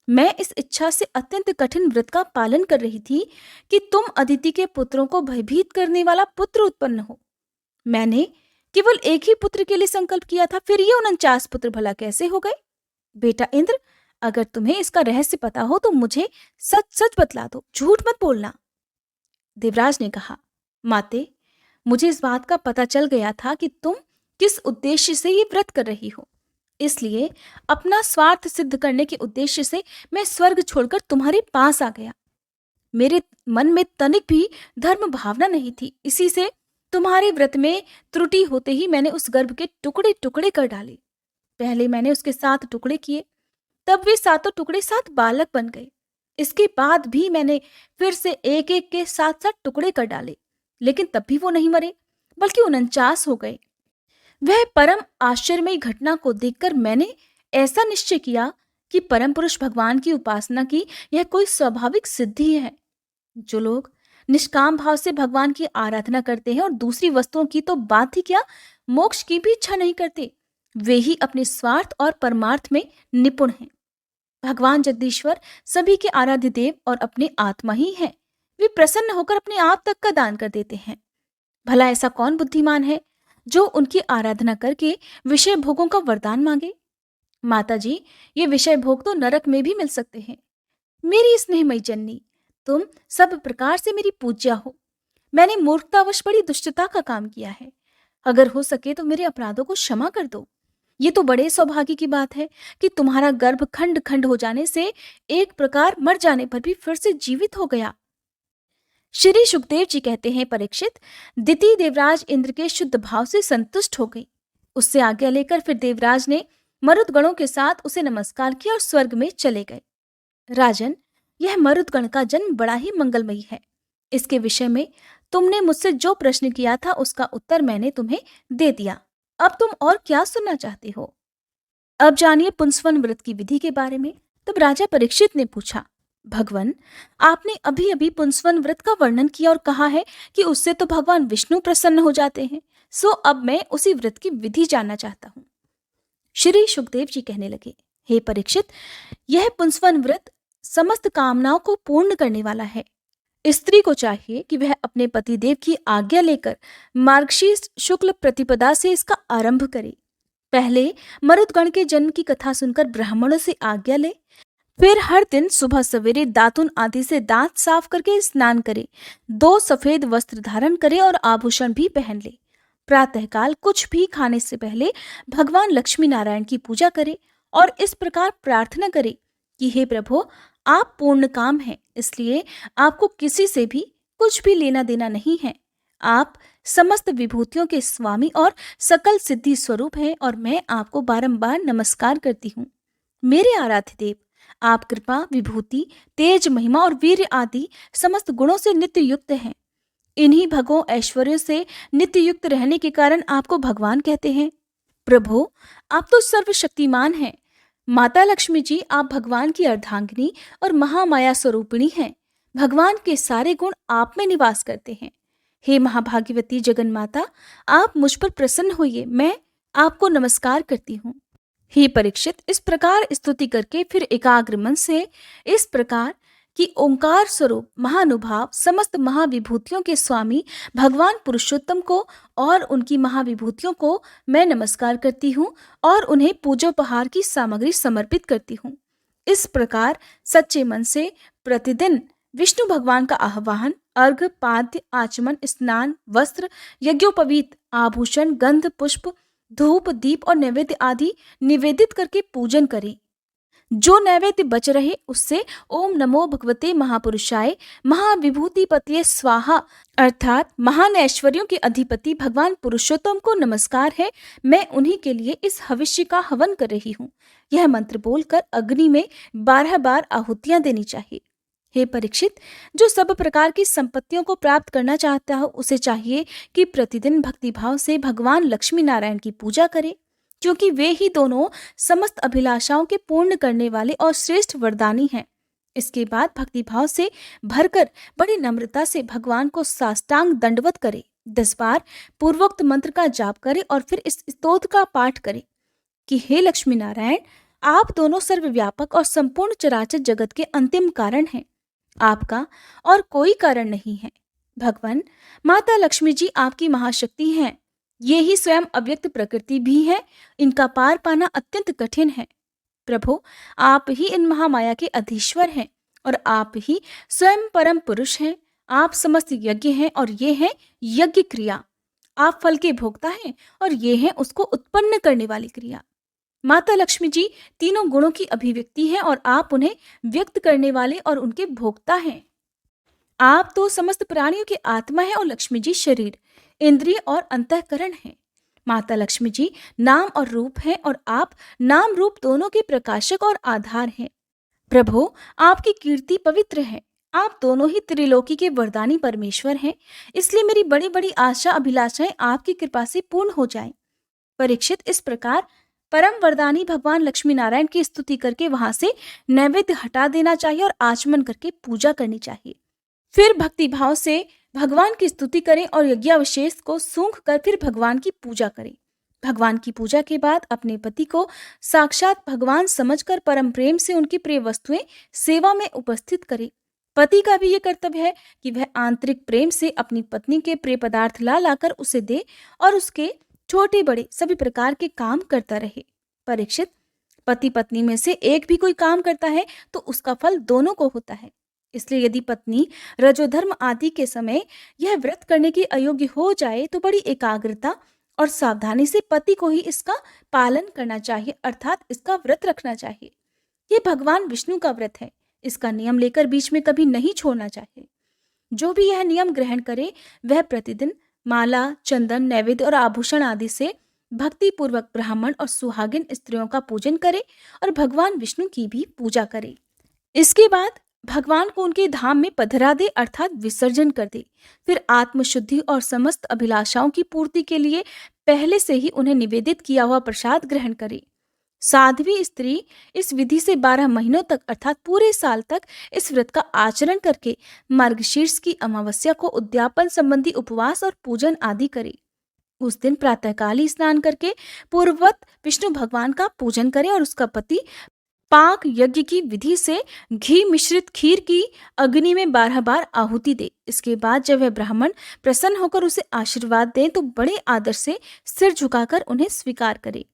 मैं इस इच्छा से अत्यंत कठिन व्रत का पालन कर रही थी कि तुम अदिति के पुत्रों को भयभीत करने वाला पुत्र उत्पन्न हो। मैंने केवल एक ही पुत्र के लिए संकल्प किया था, फिर ये 49 पुत्र भला कैसे हो गए? बेटा इंद्र, अगर तुम्हें इसका रहस्य पता हो तो मुझे सच सच बतला दो, झूठ मत बोलना। देवराज ने कहा, माते, मुझे इस बात का पता चल गया था कि तुम किस उद्देश्य से ये व्रत कर रही हो, इसलिए अपना स्वार्थ सिद्ध करने के उद्देश्य से मैं स्वर्ग छोड़कर तुम्हारे पास आ गया। मेरे मन में तनिक भी धर्म भावना नहीं थी, इसी से तुम्हारे व्रत में त्रुटि होते ही मैंने उस गर्भ के टुकड़े टुकड़े कर डाले। पहले मैंने उसके 7 टुकड़े किए, तब वे 7 टुकड़े 7 बालक बन गए। इसके बाद भी मैंने फिर से एक एक के 7 टुकड़े कर डाले, लेकिन तब भी वो नहीं मरे, बल्कि 49 हो गए। वह परम आश्चर्यमयी घटना को देखकर मैंने ऐसा निश्चय किया कि परम पुरुष भगवान की उपासना की यह कोई स्वाभाविक सिद्धि है। जो लोग निष्काम भाव से भगवान की आराधना करते हैं और दूसरी वस्तुओं की तो बात ही क्या, मोक्ष की भी इच्छा नहीं करते, वे ही अपने स्वार्थ और परमार्थ में निपुण हैं। भगवान जगदीश्वर सभी के आराध्य देव और अपने आत्मा ही हैं। वे प्रसन्न होकर अपने आप तक का दान कर देते हैं। भला ऐसा कौन बुद्धिमान है जो उनकी आराधना करके विषय भोगों का वरदान मांगे? माता जी, ये विषय भोग तो नरक में भी मिल सकते हैं। मेरी स्नेहमयी जननी, तुम सब प्रकार से मेरी पूज्या हो। मैंने मूर्खतावश बड़ी दुष्टता का काम किया है। अगर हो सके तो मेरे अपराधों को क्षमा कर दो। ये तो बड़े सौभाग्य की बात है कि तुम्हारा गर्भ खंड खंड हो जाने से एक प्रकार मर जाने पर भी फिर से जीवित हो गया। श्री सुखदेव जी कहते हैं, परीक्षित, दिति देवराज इंद्र के शुद्ध भाव से संतुष्ट हो गई। उससे आज्ञा लेकर फिर देवराज ने मरुदगणों के साथ उसे नमस्कार किया और स्वर्ग में चले गए। राजन, यह मरुदगण का जन्म बड़ा ही मंगलमयी है। इसके विषय में तुमने मुझसे जो प्रश्न किया था उसका उत्तर मैंने तुम्हें दे दिया। अब तुम और क्या सुनना चाहते हो? अब जानिए पुंसवन व्रत की विधि के बारे में। तब राजा परीक्षित ने पूछा, भगवन, आपने अभी अभी पुंसवन व्रत का वर्णन किया और कहा है कि उससे तो भगवान विष्णु प्रसन्न हो जाते हैं, सो अब मैं उसी व्रत की विधि जानना चाहता हूँ। श्री सुखदेव जी कहने लगे, हे परीक्षित, यह पुंसवन व्रत समस्त कामनाओं को पूर्ण करने वाला है। स्त्री को चाहिए कि वह अपने पतिदेव की आज्ञा लेकर मार्गशीर्ष शुक्ल प्रतिपदा से इसका आरंभ करे। पहले मरुदगण के जन्म की कथा सुनकर ब्राह्मणों से आज्ञा ले, फिर हर दिन सुबह सवेरे दातुन आदि से दांत साफ करके स्नान करे, 2 सफेद वस्त्र धारण करे और आभूषण भी पहन ले। प्रातःकाल कुछ भी खाने से पहले भगवान लक्ष्मी नारायण की पूजा करे और इस प्रकार प्रार्थना करे कि हे प्रभु, आप पूर्ण काम हैं, इसलिए आपको किसी से भी कुछ भी लेना देना नहीं है। आप समस्त विभूतियों के स्वामी और सकल सिद्धि स्वरूप हैं और मैं आपको बारंबार नमस्कार करती हूँ। मेरे आराध्य देव, आप कृपा, विभूति, तेज, महिमा और वीर आदि समस्त गुणों से नित्य युक्त हैं। इन्हीं भगों ऐश्वर्य से नित्य युक्त रहने के कारण आपको भगवान कहते हैं। प्रभु, आप तो सर्वशक्तिमान हैं। माता लक्ष्मी जी, आप भगवान की अर्धांगिनी और महामाया स्वरूपिणी हैं। भगवान के सारे गुण आप में निवास करते हैं। हे महाभाग्यवती जगन माता, आप मुझ पर प्रसन्न होइए, मैं आपको नमस्कार करती हूँ। हे परीक्षित, इस प्रकार स्तुति करके फिर एकाग्र मन से इस प्रकार कि ओंकार स्वरूप महानुभाव समस्त महाविभूतियों के स्वामी भगवान पुरुषोत्तम को और उनकी महाविभूतियों को मैं नमस्कार करती हूँ और उन्हें पूजोपहार की सामग्री समर्पित करती हूँ। इस प्रकार सच्चे मन से प्रतिदिन विष्णु भगवान का आह्वान, अर्घ, पाद्य, आचमन, स्नान, वस्त्र, यज्ञोपवीत, आभूषण, गंध, पुष्प, धूप, दीप और नैवेद्य आदि निवेदित करके पूजन करें। जो नैवेद्य बच रहे उससे ओम नमो भगवते महापुरुषाय महाविभूतिपतये स्वाहा अर्थात महान ऐश्वर्यों के अधिपति भगवान पुरुषोत्तम को नमस्कार है, मैं उन्हीं के लिए इस हविष्य का हवन कर रही हूँ। यह मंत्र बोलकर अग्नि में 12 बार आहुतियां देनी चाहिए। हे परीक्षित, जो सब प्रकार की संपत्तियों को प्राप्त करना चाहता हो उसे चाहिए कि प्रतिदिन भक्तिभाव से भगवान लक्ष्मी नारायण की पूजा करे, क्योंकि वे ही दोनों समस्त अभिलाषाओं के पूर्ण करने वाले और श्रेष्ठ वरदानी हैं। इसके बाद भक्तिभाव से भरकर बड़ी नम्रता से भगवान को साष्टांग दंडवत करे, 10 बार पूर्वोक्त मंत्र का जाप करे और फिर इस स्तोत्र का पाठ करे कि हे लक्ष्मी नारायण, आप दोनों सर्वव्यापक और संपूर्ण चराचर जगत के अंतिम कारण हैं। आपका और कोई कारण नहीं है। भगवान माता लक्ष्मी जी आपकी महाशक्ति हैं। ये ही स्वयं अव्यक्त प्रकृति भी है, इनका पार पाना अत्यंत कठिन है। प्रभु, आप ही इन महामाया के अधीश्वर हैं और आप ही स्वयं परम पुरुष हैं। आप समस्त यज्ञ हैं और ये है यज्ञ क्रिया। आप फल के भोक्ता हैं और ये है उसको उत्पन्न करने वाली क्रिया। माता लक्ष्मी जी तीनों गुणों की अभिव्यक्ति है और आप उन्हें व्यक्त करने वाले और उनके भोक्ता हैं। आप तो समस्त प्राणियों की आत्मा है और लक्ष्मी जी शरीर, इंद्रिय और अंतःकरण है। माता लक्ष्मी जी नाम और रूप है और आप नाम रूप दोनों के प्रकाशक और आधार हैं। प्रभु, आपकी कीर्ति पवित्र है। आप दोनों ही त्रिलोकी के वरदानी परमेश्वर हैं, इसलिए मेरी बड़ी बड़ी आशा अभिलाषाएं आपकी कृपा से पूर्ण हो जाएं। परीक्षित, इस प्रकार परम वरदानी भगवान लक्ष्मी नारायण की स्तुति करके वहां से नैवेद्य हटा देना चाहिए और आचमन करके पूजा करनी चाहिए। फिर भक्ति भाव से भगवान की स्तुति करें और यज्ञावशेष को सूंघ कर फिर भगवान की पूजा करें। भगवान की पूजा के बाद अपने पति को साक्षात भगवान समझकर परम प्रेम से उनकी प्रिय वस्तुएं सेवा में उपस्थित करें। पति का भी ये कर्तव्य है कि वह आंतरिक प्रेम से अपनी पत्नी के प्रिय पदार्थ ला लाकर उसे दे और उसके छोटे बड़े सभी प्रकार के काम करता रहे। परीक्षित, पति पत्नी में से एक भी कोई काम करता है तो उसका फल दोनों को होता है। इसलिए यदि पत्नी रजोधर्म आदि के समय यह व्रत करने की अयोग्य हो जाए तो बड़ी एकाग्रता और सावधानी से पति को ही इसका पालन करना चाहिए, अर्थात इसका व्रत रखना चाहिए। ये भगवान विष्णु का व्रत है, इसका नियम लेकर बीच में कभी नहीं छोड़ना चाहिए। जो भी यह नियम ग्रहण करे वह प्रतिदिन माला, चंदन, नैवेद्य और आभूषण आदि से भक्ति पूर्वक ब्राह्मण और सुहागिन स्त्रियों का पूजन करे और भगवान विष्णु की भी पूजा करे। इसके बाद भगवान को उनके धाम में पधरा दे, अर्थात विसर्जन कर दे। फिर आत्मशुद्धि और समस्त अभिलाषाओं की पूर्ति के लिए पहले से ही उन्हें निवेदित किया हुआ प्रसाद ग्रहण करे। साध्वी स्त्री इस विधि से 12 महीनों तक अर्थात पूरे साल तक इस व्रत का आचरण करके मार्गशीर्ष की अमावस्या को उद्यापन संबंधी उपवास और पूजन आदि करे। उस दिन प्रातःकाल ही स्नान करके पूर्ववत विष्णु भगवान का पूजन करे और उसका पति पाक यज्ञ की विधि से घी मिश्रित खीर की अग्नि में 12 बार आहुति दे। इसके बाद जब वह ब्राह्मण प्रसन्न होकर उसे आशीर्वाद दे तो बड़े आदर से सिर झुकाकर उन्हें स्वीकार करे।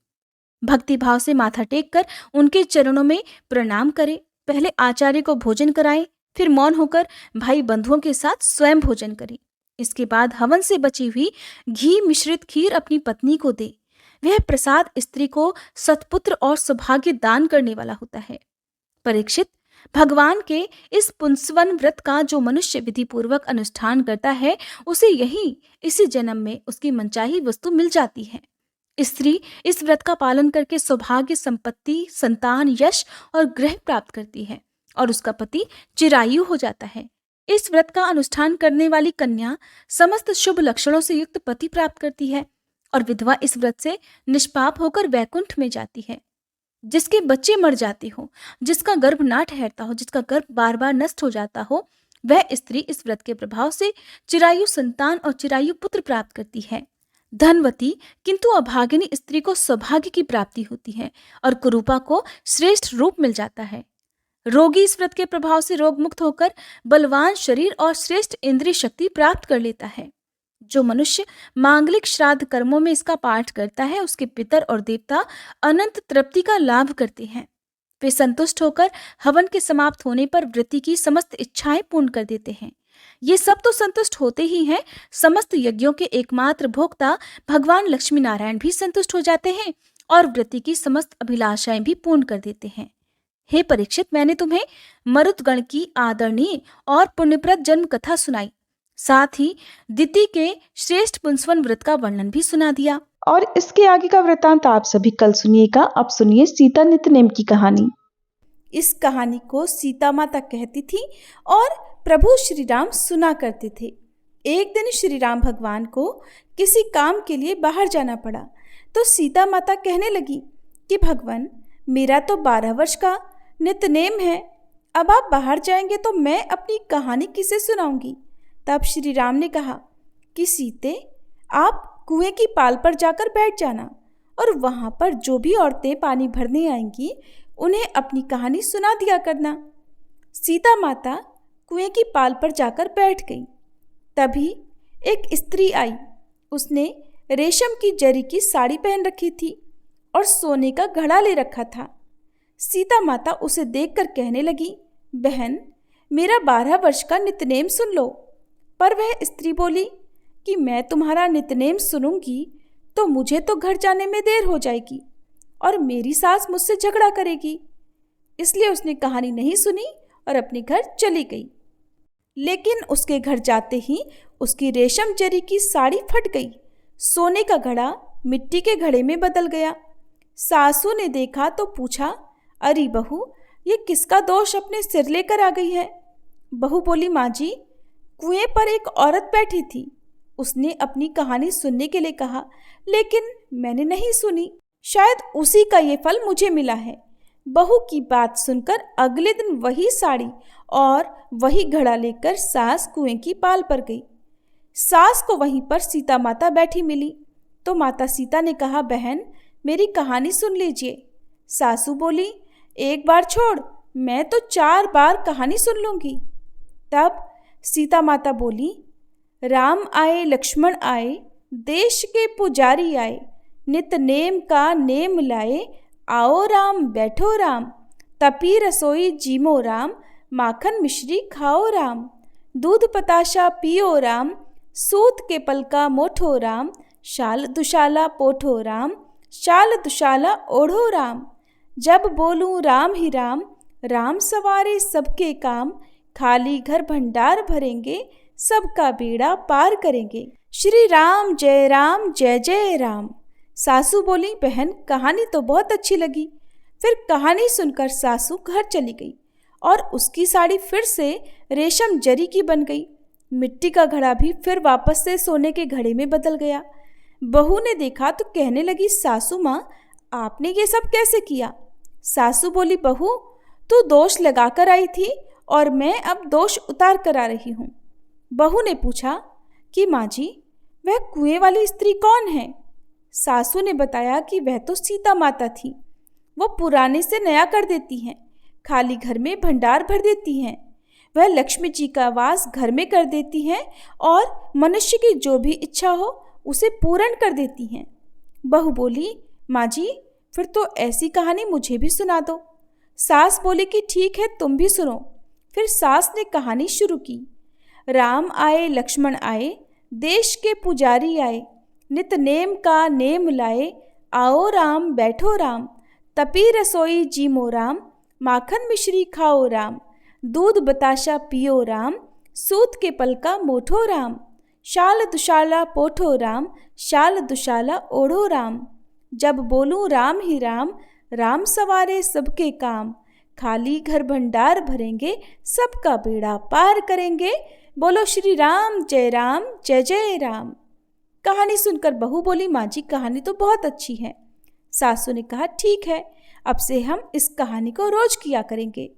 भक्ति भाव से माथा टेक कर उनके चरणों में प्रणाम करे। पहले आचार्य को भोजन कराएं, फिर मौन होकर भाई बंधुओं के साथ स्वयं भोजन करे। इसके बाद हवन से बची हुई घी मिश्रित खीर अपनी पत्नी को दे। वह प्रसाद स्त्री को सत्पुत्र और सौभाग्य दान करने वाला होता है। परीक्षित, भगवान के इस पुंसवन व्रत का जो मनुष्य विधि पूर्वक अनुष्ठान करता है उसे इसी जन्म में उसकी मनचाही वस्तु मिल जाती है। स्त्री इस व्रत का पालन करके सौभाग्य, संपत्ति, संतान, यश और ग्रह प्राप्त करती है और उसका पति चिरायु हो जाता है। इस व्रत का अनुष्ठान करने वाली कन्या समस्त शुभ लक्षणों से युक्त पति प्राप्त करती है और विधवा इस व्रत से निष्पाप होकर वैकुंठ में जाती है। जिसके बच्चे मर जाते हो, जिसका गर्भ ना ठहरता हो, जिसका गर्भ बार बार नष्ट हो जाता हो, वह स्त्री इस व्रत के प्रभाव से चिरायु संतान और चिरायु पुत्र प्राप्त करती है। धनवती किंतु अभागिनी स्त्री को सौभाग्य की प्राप्ति होती है और कुरूपा को श्रेष्ठ रूप मिल जाता है। रोगी इस व्रत के प्रभाव से रोग मुक्त होकर बलवान शरीर और श्रेष्ठ इंद्रिय शक्ति प्राप्त कर लेता है। जो मनुष्य मांगलिक श्राद्ध कर्मों में इसका पाठ करता है, उसके पितर और देवता अनंत तृप्ति का लाभ करते हैं। वे संतुष्ट होकर हवन के समाप्त होने पर व्रती की समस्त इच्छाएं पूर्ण कर देते हैं। ये सब तो संतुष्ट होते ही हैं, समस्त यज्ञों के एकमात्र भोक्ता भगवान लक्ष्मी नारायण भी संतुष्ट हो जाते हैं और व्रती की समस्त अभिलाषाएं भी पूर्ण कर देते हैं। हे परीक्षित, मैंने तुम्हें मरुदगण की आदरणीय और पुण्यप्रद जन्म कथा सुनाई, साथ ही दिति के श्रेष्ठ पुंसवन व्रत का वर्णन भी सुना दिया। और इसके आगे का वृतांत आप सभी कल सुनिएगा। अब सुनिए सीता नित्यनेम की कहानी। इस कहानी को सीता माता कहती थी और प्रभु श्री राम सुना करते थे। एक दिन श्री राम भगवान को किसी काम के लिए बाहर जाना पड़ा, तो सीता माता कहने लगी कि भगवान, मेरा तो 12 वर्ष का नित्यनेम है, अब आप बाहर जाएंगे तो मैं अपनी कहानी किसे सुनाऊंगी। तब श्री राम ने कहा कि सीते, आप कुएं की पाल पर जाकर बैठ जाना और वहां पर जो भी औरतें पानी भरने आएंगी उन्हें अपनी कहानी सुना दिया करना। सीता माता कुएं की पाल पर जाकर बैठ गई। तभी एक स्त्री आई। उसने रेशम की जरी की साड़ी पहन रखी थी और सोने का घड़ा ले रखा था। सीता माता उसे देखकर कहने लगी, बहन, मेरा 12 वर्ष का नित्यनेम सुन लो। पर वह स्त्री बोली कि मैं तुम्हारा नित्यनेम सुनूंगी तो मुझे तो घर जाने में देर हो जाएगी और मेरी सास मुझसे झगड़ा करेगी। इसलिए उसने कहानी नहीं सुनी और अपने घर चली गई। लेकिन उसके घर जाते ही उसकी रेशम जरी की साड़ी फट गई। सोने का घड़ा मिट्टी के घड़े में बदल गया। सासू ने देखा तो पूछा, अरे बहू, ये किसका दोष अपने सिर लेकर आ गई है। बहू बोली, माँ जी, कुएं पर एक औरत बैठी थी। उसने अपनी कहानी सुनने के लिए कहा, लेकिन मैंने नहीं सुनी। शायद उसी का ये फल मुझे मिला है। बहू की बात सुनकर अगले दिन वही साड़ी और वही घड़ा लेकर सास कुएं की पाल पर गई। सास को वहीं पर सीता माता बैठी मिली तो माता सीता ने कहा, बहन, मेरी कहानी सुन लीजिए। सासू बोली, एक बार छोड़, मैं तो 4 बार कहानी सुन लूंगी। तब सीता माता बोली, राम आए लक्ष्मण आए, देश के पुजारी आए, नित नेम का नेम लाए, आओ राम बैठो राम, तपी रसोई जीमो राम, माखन मिश्री खाओ राम, दूध पताशा पियो राम, सूत के पलका मोठो राम, शाल दुशाला पोठो राम, शाल दुशाला ओढ़ो राम, जब बोलूं राम ही राम, राम सवारे सबके काम, खाली घर भंडार भरेंगे, सबका बेड़ा पार करेंगे। श्री राम जय जय राम। सासू बोली, बहन, कहानी तो बहुत अच्छी लगी। फिर कहानी सुनकर सासू घर चली गई और उसकी साड़ी फिर से रेशम जरी की बन गई। मिट्टी का घड़ा भी फिर वापस से सोने के घड़े में बदल गया। बहू ने देखा तो कहने लगी, सासू माँ, आपने ये सब कैसे किया। सासू बोली, बहू, तू दोष लगाकर आई थी और मैं अब दोष उतार कर आ रही हूँ। बहू ने पूछा कि माँ जी, वह कुएं वाली स्त्री कौन है। सासू ने बताया कि वह तो सीता माता थी। वो पुराने से नया कर देती हैं, खाली घर में भंडार भर देती हैं। वह लक्ष्मी जी का वास घर में कर देती हैं और मनुष्य की जो भी इच्छा हो उसे पूर्ण कर देती हैं। बहू बोली, माँ जी, फिर तो ऐसी कहानी मुझे भी सुना दो। सास बोली कि ठीक है, तुम भी सुनो। फिर सास ने कहानी शुरू की। राम आए लक्ष्मण आए, देश के पुजारी आए, नित नेम का नेम लाए, आओ राम बैठो राम, तपी रसोई जीमो राम, माखन मिश्री खाओ राम, दूध बताशा पियो राम, सूत के पलका मोठो राम, शाल दुशाला पोठो राम, शाल दुशाला ओढ़ो राम, जब बोलूं राम ही राम, राम सवारे सबके काम, खाली घर भंडार भरेंगे, सबका बेड़ा पार करेंगे, बोलो श्री राम जय जय राम। कहानी सुनकर बहू बोली, माँ जी, कहानी तो बहुत अच्छी है। सासू ने कहा, ठीक है, अब से हम इस कहानी को रोज किया करेंगे।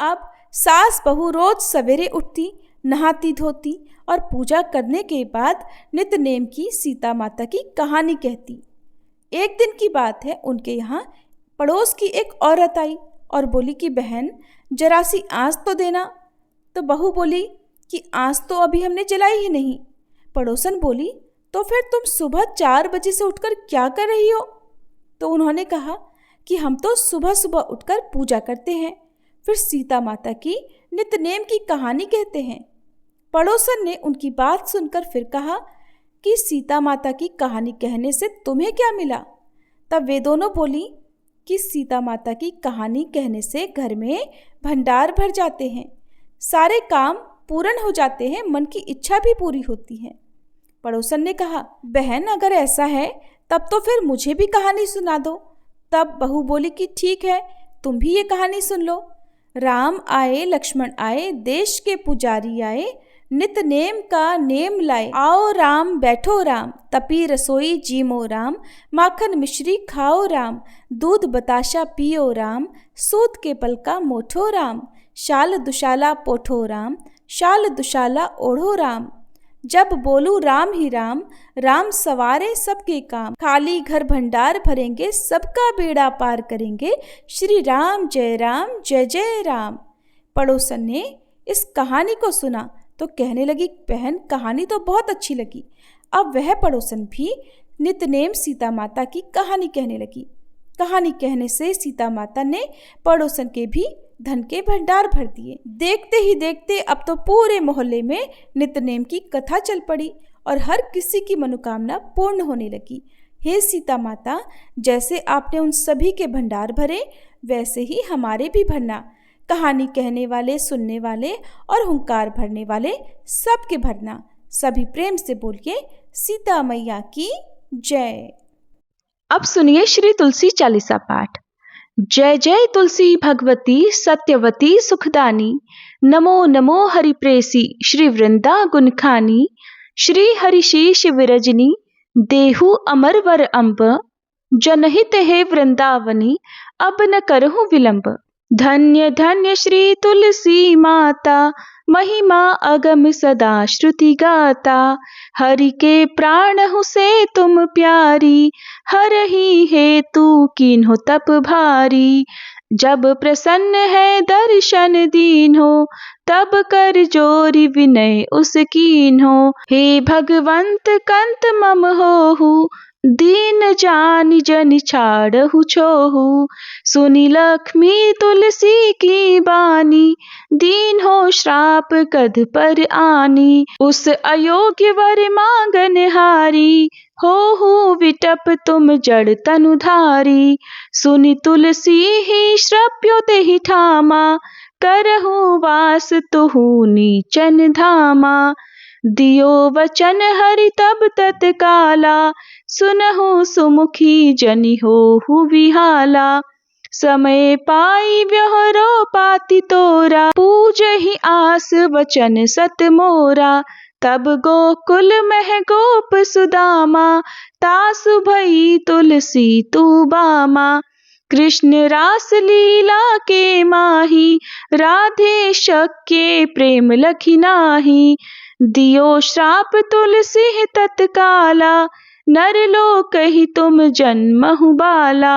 अब सास बहू रोज सवेरे उठती, नहाती धोती और पूजा करने के बाद नित्य नेम की सीता माता की कहानी कहती। एक दिन की बात है, उनके यहाँ पड़ोस की एक औरत आई और बोली कि बहन जरा सी आँच तो देना। तो बहू बोली कि आँच तो अभी हमने जलाई ही नहीं। पड़ोसन बोली तो फिर तुम सुबह 4 बजे से उठकर क्या कर रही हो? तो उन्होंने कहा कि हम तो सुबह सुबह उठकर पूजा करते हैं, फिर सीता माता की नित्य नेम की कहानी कहते हैं। पड़ोसन ने उनकी बात सुनकर फिर कहा कि सीता माता की कहानी कहने से तुम्हें क्या मिला? तब वे दोनों बोली कि सीता माता की कहानी कहने से घर में भंडार भर जाते हैं, सारे काम पूर्ण हो जाते हैं, मन की इच्छा भी पूरी होती है। पड़ोसन ने कहा बहन अगर ऐसा है तब तो फिर मुझे भी कहानी सुना दो। तब बहू बोली कि ठीक है, तुम भी ये कहानी सुन लो। राम आए लक्ष्मण आए, देश के पुजारी आए, नित नेम का नेम लाए। आओ राम बैठो राम, तपी रसोई जीमो राम, माखन मिश्री खाओ राम, दूध बताशा पियो राम, सूत के पलका मोठो राम, शाल दुशाला पोठो राम, शाल दुशाला ओढ़ो राम। जब बोलू राम ही राम, राम सवारे सबके काम, खाली घर भंडार भरेंगे, सबका बेड़ा पार करेंगे, श्री राम जय जय राम। पड़ोसन ने इस कहानी को सुना तो कहने लगी बहन कहानी तो बहुत अच्छी लगी। अब वह पड़ोसन भी नित्यनेम सीता माता की कहानी कहने लगी। कहानी कहने से सीता माता ने पड़ोसन के भी धन के भंडार भर दिए। देखते ही देखते अब तो पूरे मोहल्ले में नित्यनेम की कथा चल पड़ी और हर किसी की मनोकामना पूर्ण होने लगी। हे सीता माता, जैसे आपने उन सभी के भंडार भरे वैसे ही हमारे भी भरना। कहानी कहने वाले, सुनने वाले और हुंकार भरने वाले सबके भरना। सभी प्रेम से बोलिए सीता मैया की जय। अब सुनिए श्री तुलसी चालीसा पाठ। जय जय तुलसी भगवती सत्यवती सुखदानी, नमो नमो हरिप्रेसी श्री वृंदा गुणखानी, श्री हरिशीष विरजनी देहु अमर वर अम्ब, जनहित है वृंदावनी अब न करहु विलंब। धन्य धन्य श्री तुलसी माता, महिमा अगम सदा श्रुति गाता, हरि के प्राण हूँ से तुम प्यारी, हर ही है तू कीन्हो तप भारी। जब प्रसन्न है दर्शन दीन्हो, तब कर जोरी विनय उस कीन्हो। हे भगवंत कंत मम होहु, दीन जानि जनि छाड़हु छोहु। सुनी लक्ष्मी तुलसी की बानी, दीन हो श्राप कद पर आनी। उस अयोग्य वर मांगन हारी, हो विटप तुम जड़ तनुधारी। सुनि तुलसी ही श्रप्यो तेहि ठामा, करहु वास तुहु नीचन धामा। दियो वचन हरि तब तत्काला, सुनहु सुमुखी जनि होहु विहाला। समय पाई व्यवहारो पाति तोरा, पूजहि आस वचन सत मोरा। तब गोकुल मह गोप सुदामा, तासु भई तुलसी तू बामा। कृष्ण रास लीला के माही, राधे शक्य प्रेम लखी नाही। दियो श्राप तुलसी तत्काला, नरलोक ही तुम जन्महु बाला।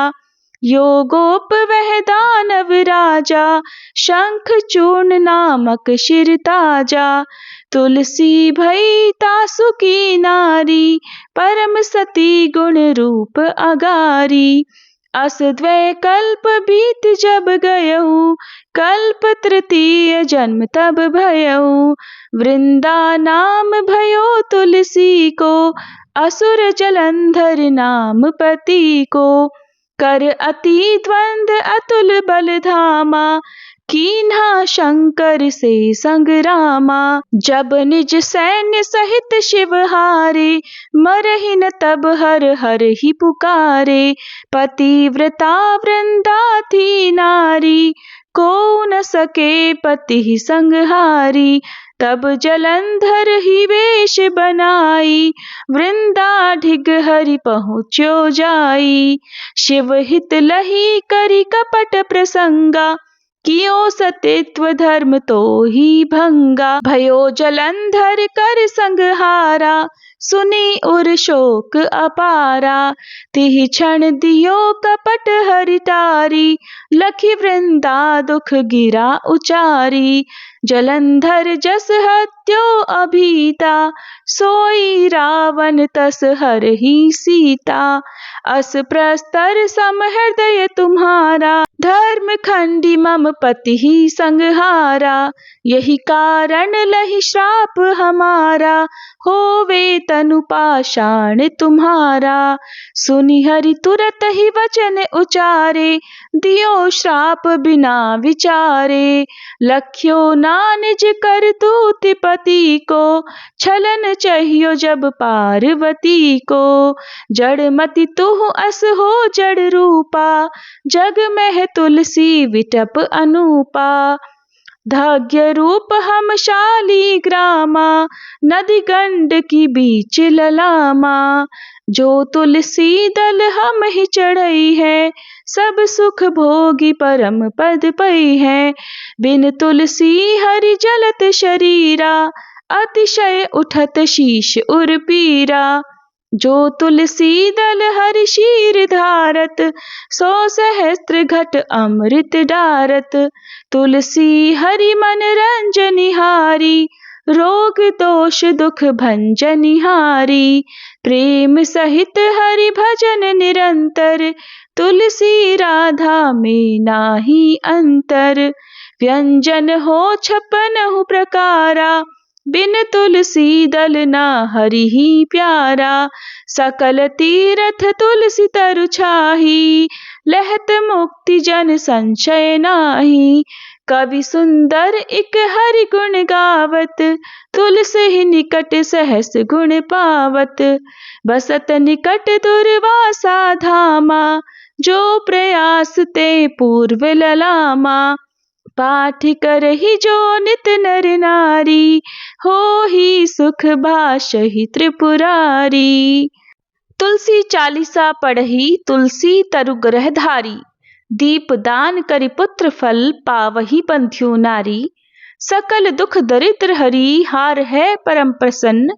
यो गोप वह दानव राजा, शंख चूर्ण नामक शिर ताजा। तुलसी भई तासु की नारी, परम सती गुण रूप अगारी। अस द्वै कल्प बीत जब गयऊ, कल्प तृतीय जन्म तब भयऊ। वृंदा नाम भयो तुलसी को, असुर जलंधर नाम पति को। कर अति द्वंद अतुल बल धामा, कीन्हा शंकर से संग्रामा। जब निज सैन्य सहित शिव हारे, मरहि न तब हर हर ही पुकारे। पतिव्रता वृंदा थी नारी, को न सके पति संहारी। तब जलंधर ही वेश बनाई, वृंदा ढिग हरि पहुँच्यो जाई। शिव हित लही करी कपट प्रसंगा, कियो सतित्व धर्म तो ही भंगा, भयो जलंधर कर संहारा, सुनी उर शोक अपारा, तिहि क्षण दियो कपट हरिटारी, लखी वृंदा दुख गिरा उचारी, जलंधर जस हत्यो अभीता, सोई रावण तस हरहि सीता, अस प्रस्तर सम हृदय तुम्हारा, धर्म खंडी मम पति ही संहारा, यही कारण लहि श्राप हमारा, होवे तनु पाषाण तुम्हारा, सुनि हरि तुरत ही वचन उचारे, दियो श्राप बिना विचारे, लख्यो ना निज करतूत पति को, छलन चाहियो जब पार्वती को, जड़मति तुह अस हो जड़ रूपा, जग में तुलसी विटप अनूपा, धाग्य रूप हम शाली ग्रामा, नदी गंड की बीच ललामा, जो तुलसी दल हम ही चढ़ई है, सब सुख भोगी परम पद पई है, बिन तुलसी हरि जलत शरीरा, अतिशय उठत शीश उर पीरा, जो तुलसी दल हरि शीर धारत, 100 सहस्त्र घट अमृत डारत, तुलसी हरि मन रंजनिहारी, रोग दोष दुख भंजनिहारी, प्रेम सहित हरि भजन निरंतर, तुलसी राधा में नाही अंतर, व्यंजन हो 56 प्रकारा, बिन तुलसी दल ना हरि ही प्यारा, सकल तीरथ तुलसी तरु छाही, लहत मुक्ति जन संशय नाही, कवि सुंदर एक हरि गुण गावत, तुलसी ही निकट सहस गुण पावत, बसत निकट दुर्वासा धामा, जो प्रयास ते पूर्व ललामा, पाठ करहि जो नित नर नारी, हो ही सुख भाषहि त्रिपुरारी। तुलसी चालीसा पढ़ही तुलसी तरु ग्रह धारी, दीप दान करि पुत्र फल पावही बंध्यो नारी, सकल दुख दरिद्र हरि हार है परम प्रसन्न,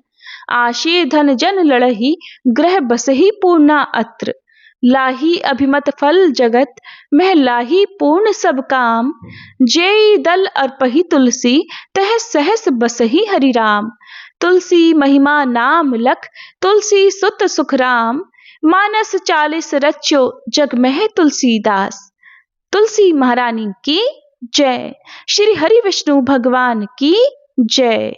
आशे धन जन लड़ही ग्रह बसही पूर्णा अत्र, लाही अभिमत फल जगत मह लाही पूर्ण सब काम, जेई दल अर्पही तुलसी तह सहस बसही हरि राम, तुलसी महिमा नाम लख तुलसी सुत सुख राम, मानस 40 रच्यो जग में तुलसीदास। तुलसी महारानी की जय। श्री हरि विष्णु भगवान की जय।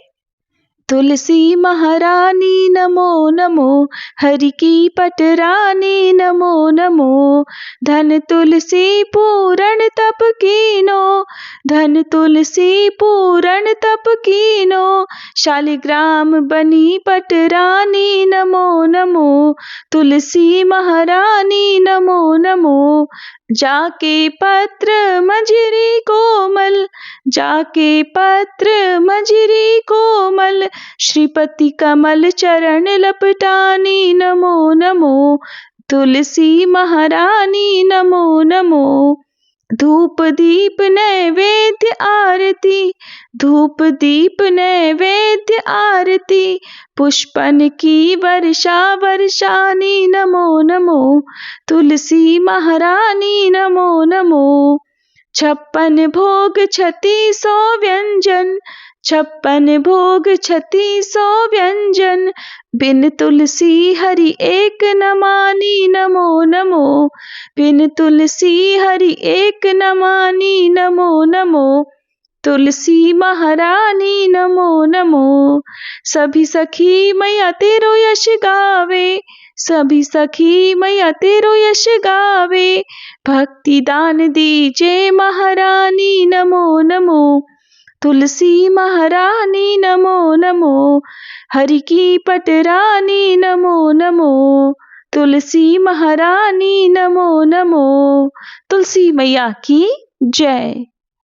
तुलसी महारानी नमो नमो, हरि की पटरानी नमो नमो, धन तुलसी पूरण तप कीनो, धन तुलसी पूरण तप कीनो, शालिग्राम बनी पटरानी नमो नमो, तुलसी महारानी नमो नमो, जाके पत्र मंजरी कोमल, जाके पत्र मंजरी कोमल, श्रीपति कमल चरण लपटानी नमो नमो, तुलसी महारानी नमो नमो, धूप दीप नैवेद्य आरती, धूप दीप नैवेद्य आरती, पुष्पन की वर्षा वर्षानी नमो नमो, तुलसी महारानी नमो नमो, 56 भोग 3600 व्यंजन, 56 भोग 3600 व्यंजन, बिन तुलसी हरि एक न मानी नमो नमो, बिन तुलसी हरि एक न मानी नमो नमो, तुलसी महारानी नमो नमो। सभी सखी मैया तेरो यश गावे, सभी सखी मैया तेरो यश गावे, भक्ति दान दीजे महारानी नमो नमो, तुलसी महारानी नमो नमो, हरि की पटरानी नमो नमो, तुलसी महारानी नमो नमो। तुलसी मैया की जय।